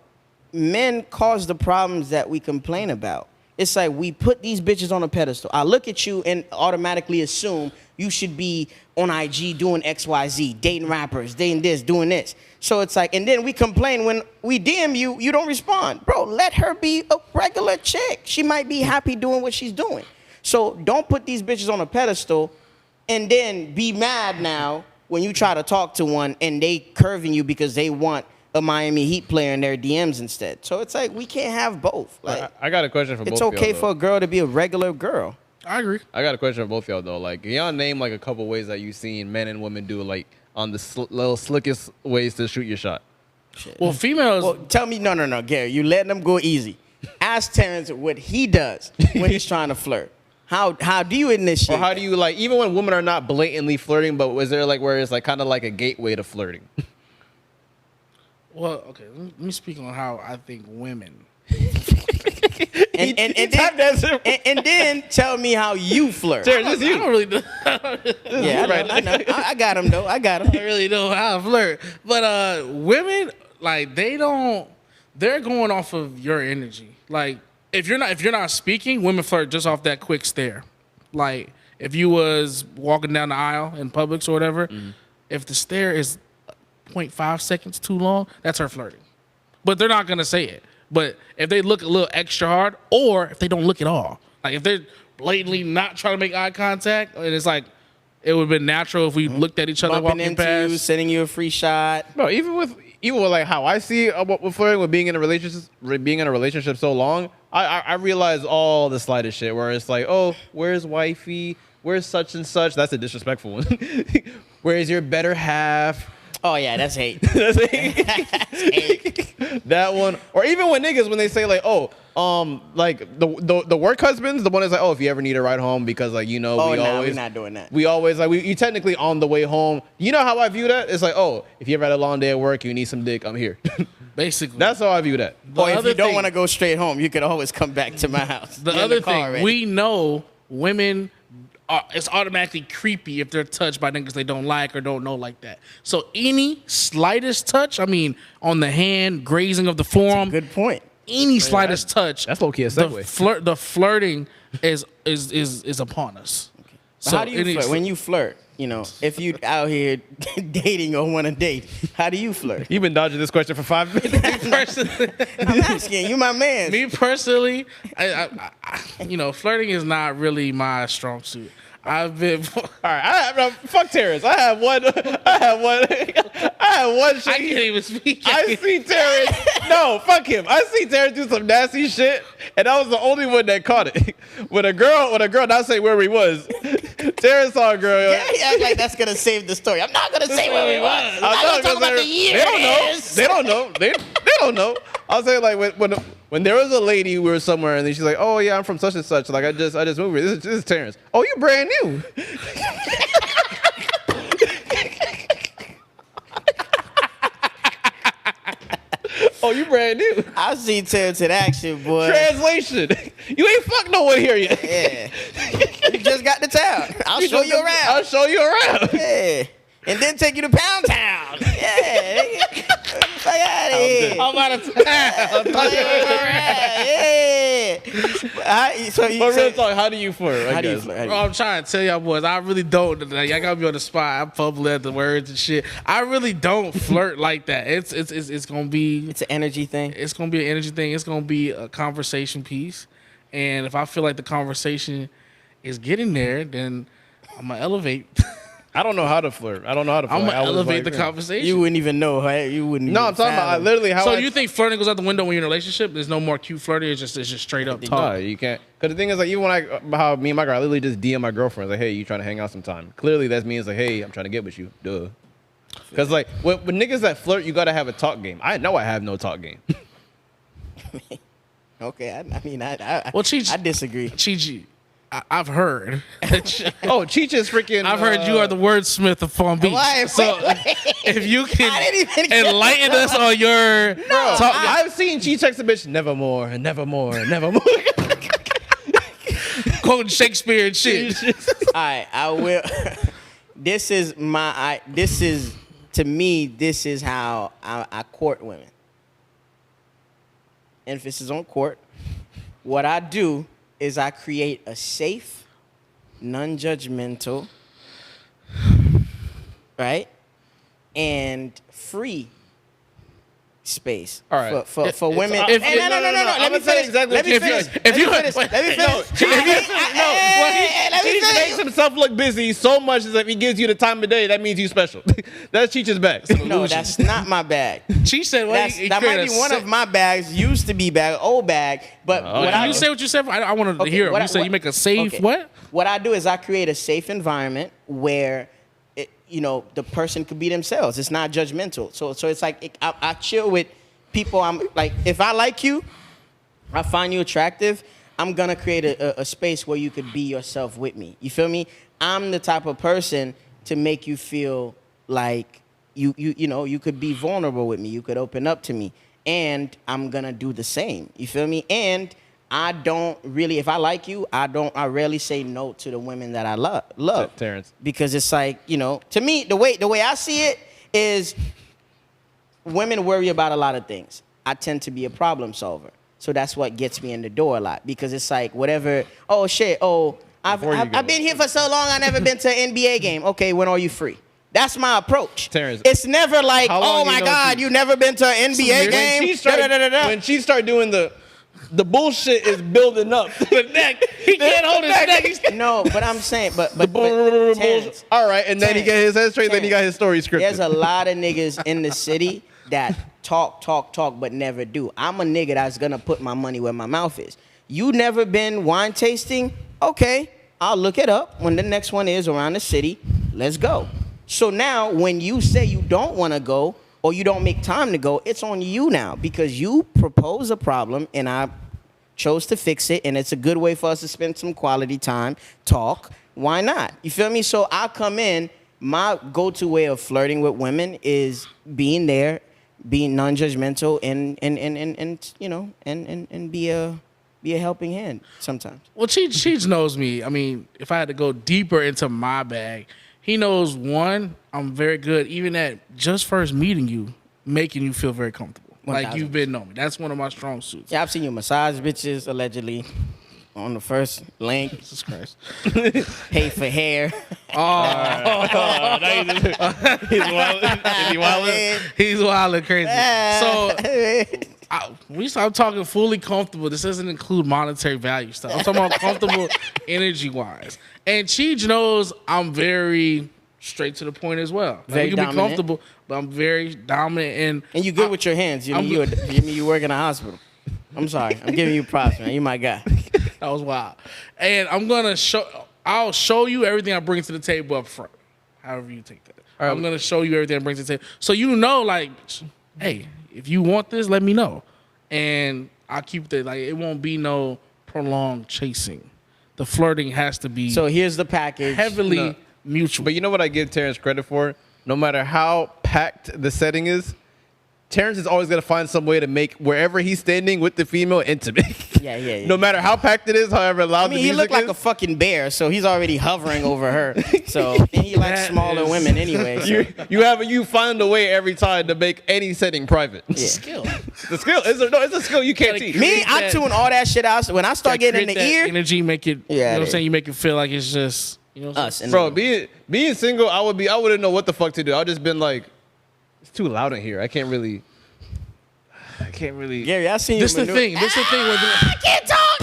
men cause the problems that we complain about. It's like we put these bitches on a pedestal. I look at you and automatically assume you should be on IG doing XYZ, dating rappers, dating this, doing this. So it's like, and then we complain when we DM you, you don't respond. Bro, let her be a regular chick. She might be happy doing what she's doing. So don't put these bitches on a pedestal and then be mad now when you try to talk to one and they curving you because they want a Miami Heat player in their DMs instead. So it's like, we can't have both. Like, I got a question for both it's of okay y'all, for a girl to be a regular girl. I agree. I got a question for both y'all though. Like, can y'all name like a couple ways that you've seen men and women do like on the little slickest ways to shoot your shot? Well, females. Well, tell me, no, Gary, you letting them go easy. Ask Terrence what he does when he's trying to flirt. How do you initiate? Or how do you like, even when women are not blatantly flirting, but was there like where it's like kind of like a gateway to flirting? Well, okay. Let me speak on how I think women. and then tell me how you flirt. Terrence, it's I you. don't really know. Yeah, I know. I got him though. I got him. I really know how I flirt. But women, like, they're going off of your energy. Like, if you're not speaking, women flirt just off that quick stare. Like, if you was walking down the aisle in Publix or whatever, if the stare is 0.5 seconds too long, that's her flirting. But they're not gonna say it. But if they look a little extra hard, or if they don't look at all, like if they're blatantly not trying to make eye contact, and it's like, it would have been natural if we looked at each other Bumping walking into past. you, sending you a free shot. Bro, even with like how I see with flirting, with being in a relationship so long, I realize all the slightest shit where it's like, oh, where's wifey? Where's such and such? That's a disrespectful one. Where's your better half? Oh yeah, that's hate. That's hate. That one, or even when niggas when they say like, oh, like the work husbands, the one that's like, oh, if you ever need a ride home because like we're not doing that. We always like you technically on the way home. You know how I view that? It's like, oh, if you ever had a long day at work, you need some dick, I'm here. Basically, That's how I view that. Or if you don't want to go straight home, you could always come back to my house. the Get in other car thing, already. we know women. It's automatically creepy if they're touched by niggas they don't like or don't know like that. So any slightest touch, I mean, on the hand, grazing of the forearm, Good point. any slightest touch, That's low key a segue. the flirting is upon us. So how do you flirt? When you flirt, if you out here dating or want to date, how do you flirt? You've been dodging this question for 5 minutes. I'm asking you, my man. Me personally, I flirting is not really my strong suit. I've been. All right, fuck Terrence. I have one. I can't even speak. I see Terrence. No, fuck him. I see Terrence do some nasty shit, and I was the only one that caught it. When a girl, not say where he was. Terrence saw a girl. Yeah, he act like that's gonna save the story. I'm not gonna say where we was. I'm not gonna talk about the years. They don't know. They don't know. I'll say like when there was a lady, we were somewhere, and then she's like, "Oh yeah, I'm from such and such. Like I just moved here. This is Terrence. Oh, you brand new." Oh, you brand new. I've seen Terrence in action, boy. Translation: you ain't fucked no one here yet. Yeah. You just got to town. I'll show you around. I'll show you around. Yeah. And then take you to Pound Town. Yeah. Fuck out of here. I'm out of town. Yeah. So you But real said, talk, how do you flirt? how do you flirt? Bro, I'm trying to tell y'all boys, I really don't. Y'all got me on the spot. I'm fumbling at the words and shit. I really don't flirt like that. It's gonna be. It's an energy thing. It's gonna be an energy thing. It's gonna be a conversation piece. And if I feel like the conversation is getting there, then I'm gonna elevate. I don't know how to flirt. I'm gonna elevate the conversation. You wouldn't even know. Right? You wouldn't. No, even I'm talking about fathom. literally how. So you think flirting goes out the window when you're in a relationship? There's no more cute flirting. It's just straight up No, talk. you can't. Because the thing is, like, even when how me and my girl, I literally just DM my girlfriend, like, hey, you trying to hang out sometime? Clearly, that means, like, hey, I'm trying to get with you. Duh. Because, like, when niggas that flirt, you got to have a talk game. I know I have no talk game. Okay, I mean, Well, Chi I disagree. Chi, I've heard. Oh, Cheech is freaking. I've heard you are the wordsmith of Palm Beach. So if you can enlighten us on your talk, I've seen Cheech text a bitch, nevermore, nevermore, nevermore. quoting Shakespeare and shit. All right, I will. This is to me. This is how I court women. Emphasis on court. What I do is I create a safe, non-judgmental, right, and free space. All right. For women. No. Let me finish. Let me finish. Cheech makes himself look busy so much as if he gives you the time of day, that means you special. That's Cheech's bag. No, that's not my bag. She said, well, that might be one of my bags. Used to be old bag. But you say what you said? I wanted to hear it. You said you make a safe what? What I do is I create a safe environment where the person could be themselves. It's not judgmental. So it's like I chill with people. I'm like, if I like you, I find you attractive, I'm gonna create a space where you could be yourself with me. You feel me? I'm the type of person to make you feel like you could be vulnerable with me. You could open up to me, and I'm gonna do the same. You feel me? And I don't really, if I like you, I rarely say no to the women that I love. Terrence. Because it's like, to me, the way I see it is women worry about a lot of things. I tend to be a problem solver. So that's what gets me in the door a lot. Because it's like, whatever, I've been here for so long, I've never been to an NBA game. Okay, when are you free? That's my approach. Terrence, it's never like, oh my God, you never been to an NBA game? When she start doing the bullshit is building up. The neck. He can't hold his neck. No, but I'm saying, but Terrence, all right, and then he get his head straight, then he got his story scripted. There's a lot of niggas in the city that talk, but never do. I'm a nigga that's gonna put my money where my mouth is. You never been wine tasting? Okay, I'll look it up. When the next one is around the city, let's go. So now, when you say you don't want to go, or you don't make time to go, it's on you now because you propose a problem and I chose to fix it, and it's a good way for us to spend some quality time, talk. Why not? You feel me? So I come in, my go-to way of flirting with women is being there, being non-judgmental, and be a helping hand sometimes. Well, Cheech knows me. I mean, if I had to go deeper into my bag, he knows, one, I'm very good, even at just first meeting you, making you feel very comfortable. 1,000. Like you've been knowing me. That's one of my strong suits. Yeah, I've seen you massage bitches, allegedly, on the first link. Jesus Christ. Pay for hair. He's wild and crazy. So we start talking fully comfortable. This doesn't include monetary value stuff. I'm talking about comfortable energy-wise. And Cheech knows I'm very straight to the point as well. Like, Very you can dominant. be comfortable, but I'm very dominant. And you good with your hands. You work in a hospital. I'm sorry. I'm giving you props, man. You my guy. That was wild. And I'll show you everything I bring to the table up front. However you take that. Right. I'm going to show you everything I bring to the table. So like, hey, if you want this, let me know. And I'll keep it. Like, it won't be no prolonged chasing. The flirting has to be. So here's the package. Heavily mutual. But you know what I give Terrence credit for? No matter how packed the setting is, Terrence is always going to find some way to make wherever he's standing with the female intimate. Yeah. No matter how packed it is, however loud the music is. He looked like a fucking bear, so he's already hovering over her. So and he likes smaller women anyway. So. You find a way every time to make any setting private. It's a skill. The skill it's a skill you can't teach. Me, I tune all that shit out. So when I start getting in the ear, energy make it. You know what I'm saying? You make it feel like it's just us. Bro, being single, I wouldn't know what the fuck to do. I'd just been like, it's too loud in here. I can't really. Gary, I seen you. This the thing. I can't talk.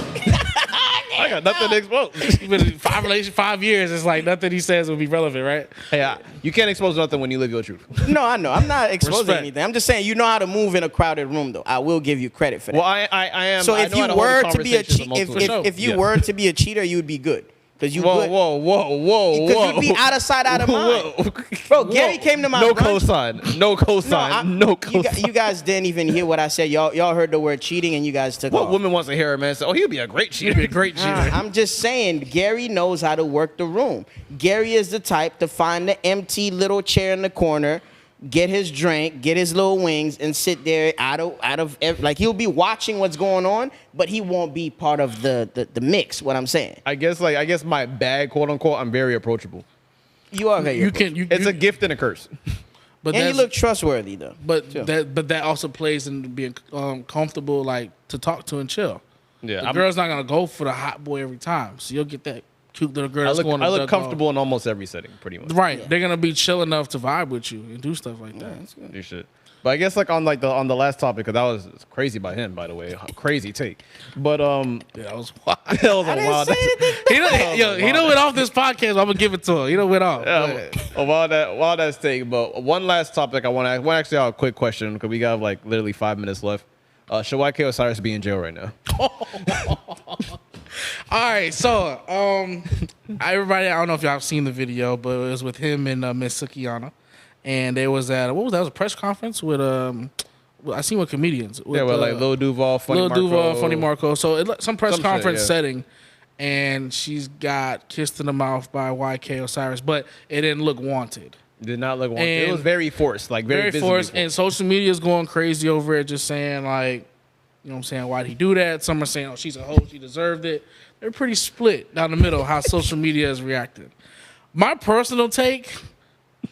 I got nothing to expose. Been 5 years. It's like nothing he says will be relevant, right? Hey, you can't expose nothing when you live your truth. No, I know. I'm not exposing Respect. anything. I'm just saying you know how to move in a crowded room, though. I will give you credit for that. Well, I am. So if you were to be a cheater, if you were to be a cheater, you would be good. Because you Whoa, good. whoa. Because you'd be out of sight, out of mind. Bro, Gary came to my no brunch. cosign. No cosign. No cosign. You guys didn't even hear what I said. Y'all heard the word cheating and you guys took What off. woman wants to hear a man say, "Oh, he'll be a great cheater"? He'd be a great cheater. I'm just saying, Gary knows how to work the room. Gary is the type to find the empty little chair in the corner, get his drink, get his little wings, and sit there like he'll be watching what's going on, but he won't be part of the mix. What I'm saying. I guess my bag, quote unquote, I'm very approachable. You are very. It's a gift and a curse. But and you look trustworthy though. But too. that also plays into being comfortable, like to talk to and chill. Yeah, the girl's not gonna go for the hot boy every time, so you'll get that cute little girl. I that's going to look duck comfortable off. in almost every setting, pretty much. Right, Yeah. they're gonna be chill enough to vibe with you and do stuff like that. That's good. Do shit. But I guess on the last topic, because that was crazy by him, by the way, crazy take. But Yeah, that was wild. that was a wild. He done went off this podcast. I'm gonna give it to him. He done went off. A wild ass take. But one last topic I want to ask. Well, actually, I have a quick question because we got like literally 5 minutes left. Should YK Osiris be in jail right now? All right, so everybody, I don't know if y'all have seen the video, but it was with him and Miss Sukihana, and they was at what was that? It was a press conference with I seen with comedians. With, like Lil Duval, Funny Marco. So some press Some shit, conference yeah. setting, and she's got kissed in the mouth by YK Osiris, but it didn't look wanted. Did not look wanted. It And was very forced, like very visibly forced, and social media is going crazy over it, just saying like, you know what I'm saying, why'd he do that? Some are saying, oh, she's a hoe, she deserved it. They're pretty split down the middle how social media is reacting. My personal take,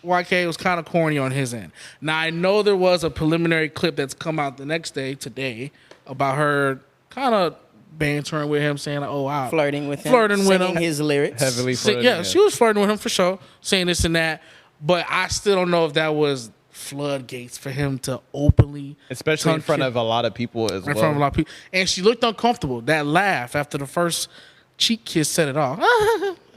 YK was kind of corny on his end. Now, I know there was a preliminary clip that's come out the next day, today, about her kind of bantering with him, saying, like, oh, wow. Flirting with him. Flirting with singing him. his lyrics. heavily. Yeah, she was flirting with him for sure, saying this and that. But I still don't know if that was floodgates for him to openly, Especially in front of a lot of people as well. in front of a lot of people. And she looked uncomfortable. That laugh after the first cheek kiss set it off.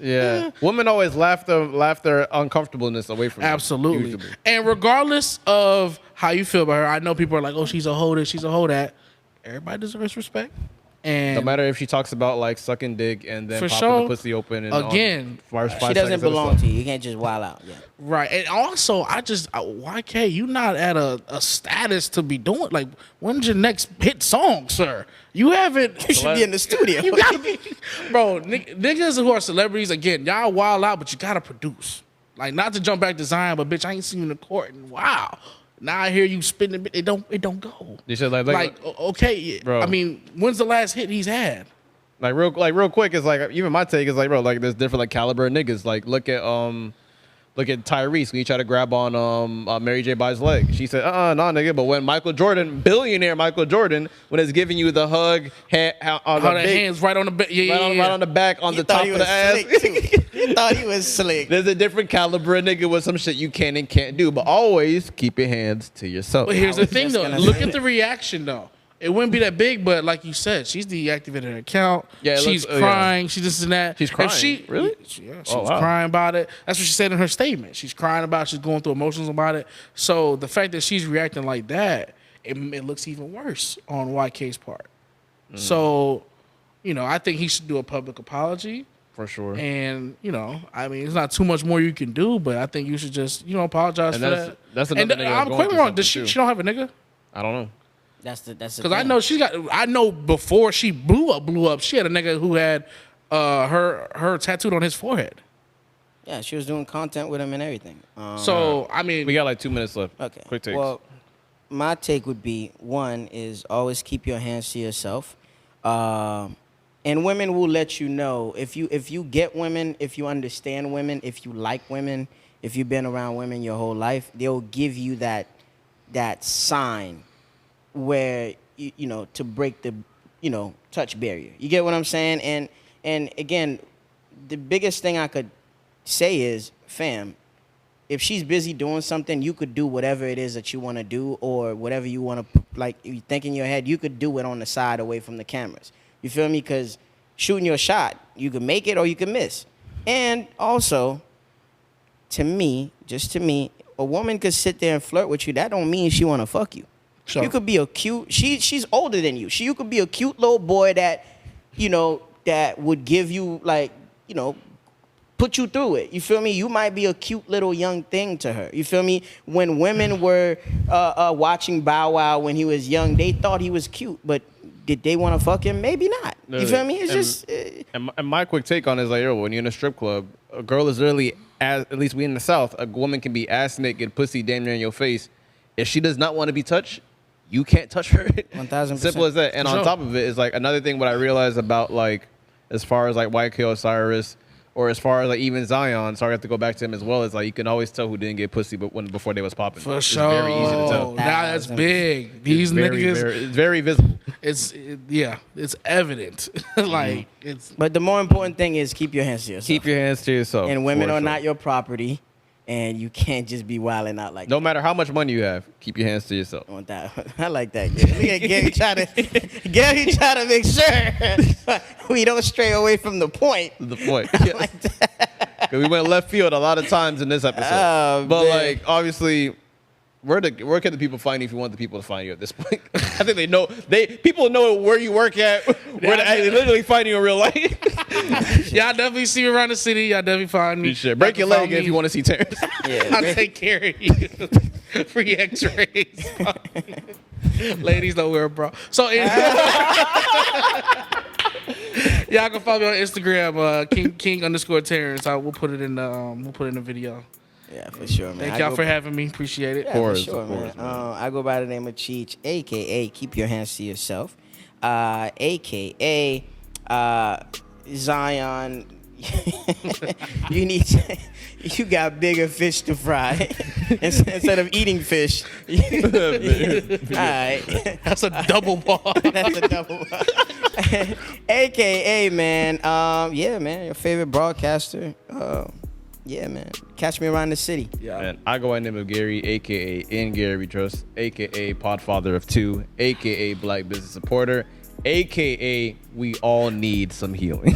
Yeah, women always laugh their uncomfortableness away from them, Absolutely. usually. And regardless of how you feel about her, I know people are like, oh, she's a hoe this, she's a hoe that. Everybody deserves respect. And No matter if she talks about like sucking dick and then For popping sure. the pussy open and Again, She doesn't belong to you. You can't just wild out. Yeah. right. And also, YK, you not at a status to be doing, like, when's your next hit song, sir? You haven't. You should be in the studio. You gotta be, bro. Niggas who are celebrities, again, y'all wild out, but you gotta produce. Like, not to jump back to Zion, but bitch, I ain't seen you in the court, and wow. Now I hear you spitting a bit. It don't go. You should Okay, Bro. I mean, when's the last hit he's had? real quick. It's like even my take is like, bro, like there's different like caliber of niggas. Like look at Tyrese when he tried to grab on Mary J. Blige's leg. She said, nah, nigga. But when billionaire Michael Jordan, when it's giving you the hug, on How the the big, hands right on the back, right on the back, on You the top thought he of the was ass. slick, too. You thought he was slick. There's a different caliber of nigga with some shit you can and can't do, but always keep your hands to yourself. But here's the was thing, just though. gonna Look say at the reaction, though. It wouldn't be that big, but like you said, she's deactivated her account. Yeah, it she's looks- crying. She's this and that. She's If crying? Really? Yeah, she Oh, was wow. crying about it. That's what she said in her statement. She's crying about it. She's going through emotions about it. So the fact that she's reacting like that, it looks even worse on YK's part. Mm. So, I think he should do a public apology. For sure. And, I mean, it's not too much more you can do, but I think you should just, apologize And for that's- that. that's another and nigga that's I'm going quite through wrong. something, Does she too. don't have a nigga? I don't know. That's the Because I know I know before she blew up, she had a nigga who had her tattooed on his forehead. Yeah, she was doing content with him and everything. So, I mean, We got like 2 minutes left. Okay. Quick takes. Well, my take would be one is always keep your hands to yourself, and women will let you know if you get women, if you understand women, if you like women, if you've been around women your whole life, they'll give you that sign where to break the touch barrier. You get what I'm saying? And again, the biggest thing I could say is, fam, if she's busy doing something, you could do whatever it is that you want to do, or whatever you want to, like, you think in your head, you could do it on the side away from the cameras. You feel me? Because shooting your shot, you can make it or you can miss. And also, to me, a woman could sit there and flirt with you. That don't mean she want to fuck you. Sure. You could be a cute, she's older than you. You could be a cute little boy that, that would give you, like, you know, put you through it. You feel me? You might be a cute little young thing to her. You feel me? When women were watching Bow Wow when he was young, they thought he was cute, but did they want to fuck him? Maybe not. You feel me? It's just. And my quick take on it is like, yo, when you're in a strip club, a girl is literally, at least we in the South, a woman can be ass naked, pussy damn near in your face. If she does not want to be touched, you can't touch her. 1,000%. Simple as that. And on top of it is like another thing what I realized about like, as far as like YK Osiris, or as far as like even Zion, sorry I have to go back to him as well, is like you can always tell who didn't get pussy but before they was popping. For it's sure. very easy to tell. Now that's big. These niggas, it's very visible. it's evident. Like it's. But the more important thing is keep your hands to yourself. Keep your hands to yourself. And women for are sure. not your property, and you can't just be wilding out like No that. matter how much money you have, keep your hands to yourself. I want that. I like that. Look at Gary try to make sure we don't stray away from the point. The point. I like that. Because we went left field a lot of times in this episode. Oh, but man. like obviously, where can the people find you if you want the people to find you at this point? I think they know. People know where you work at, where they literally find you in real life. Y'all definitely see me around the city. Y'all definitely find me. You should break your Y'all can leg find if me. you want to see Terrence. Yeah, I'll take care of you. Free X-rays. Ladies don't wear a bra. So y'all can follow me on Instagram, King_Terrence. We'll put it in the video. Yeah, for sure, man. Thank y'all for having me. Appreciate it. Yeah, for sure, man. I go by the name of Cheech, a.k.a. Keep Your Hands to Yourself, a.k.a. Zion. You got bigger fish to fry instead of eating fish. All right. That's a double ball. That's a double. AKA, man. Yeah, man. Your favorite broadcaster. Yeah, man. Catch me around the city. Yeah. And I go by the name of Gary, a.k.a. In Gary Trust, a.k.a. Podfather of Two, a.k.a. Black Business Supporter, a.k.a. We all need some healing.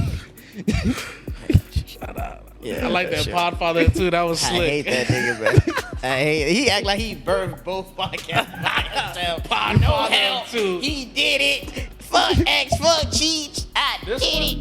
Shout out. Yeah, I like that sure. Podfather too. That was I slick. hate that nigga, bro. I hate it. He act like he birthed both podcasts by himself. No help. too. He did it. Fuck X, fuck Cheech. I did it.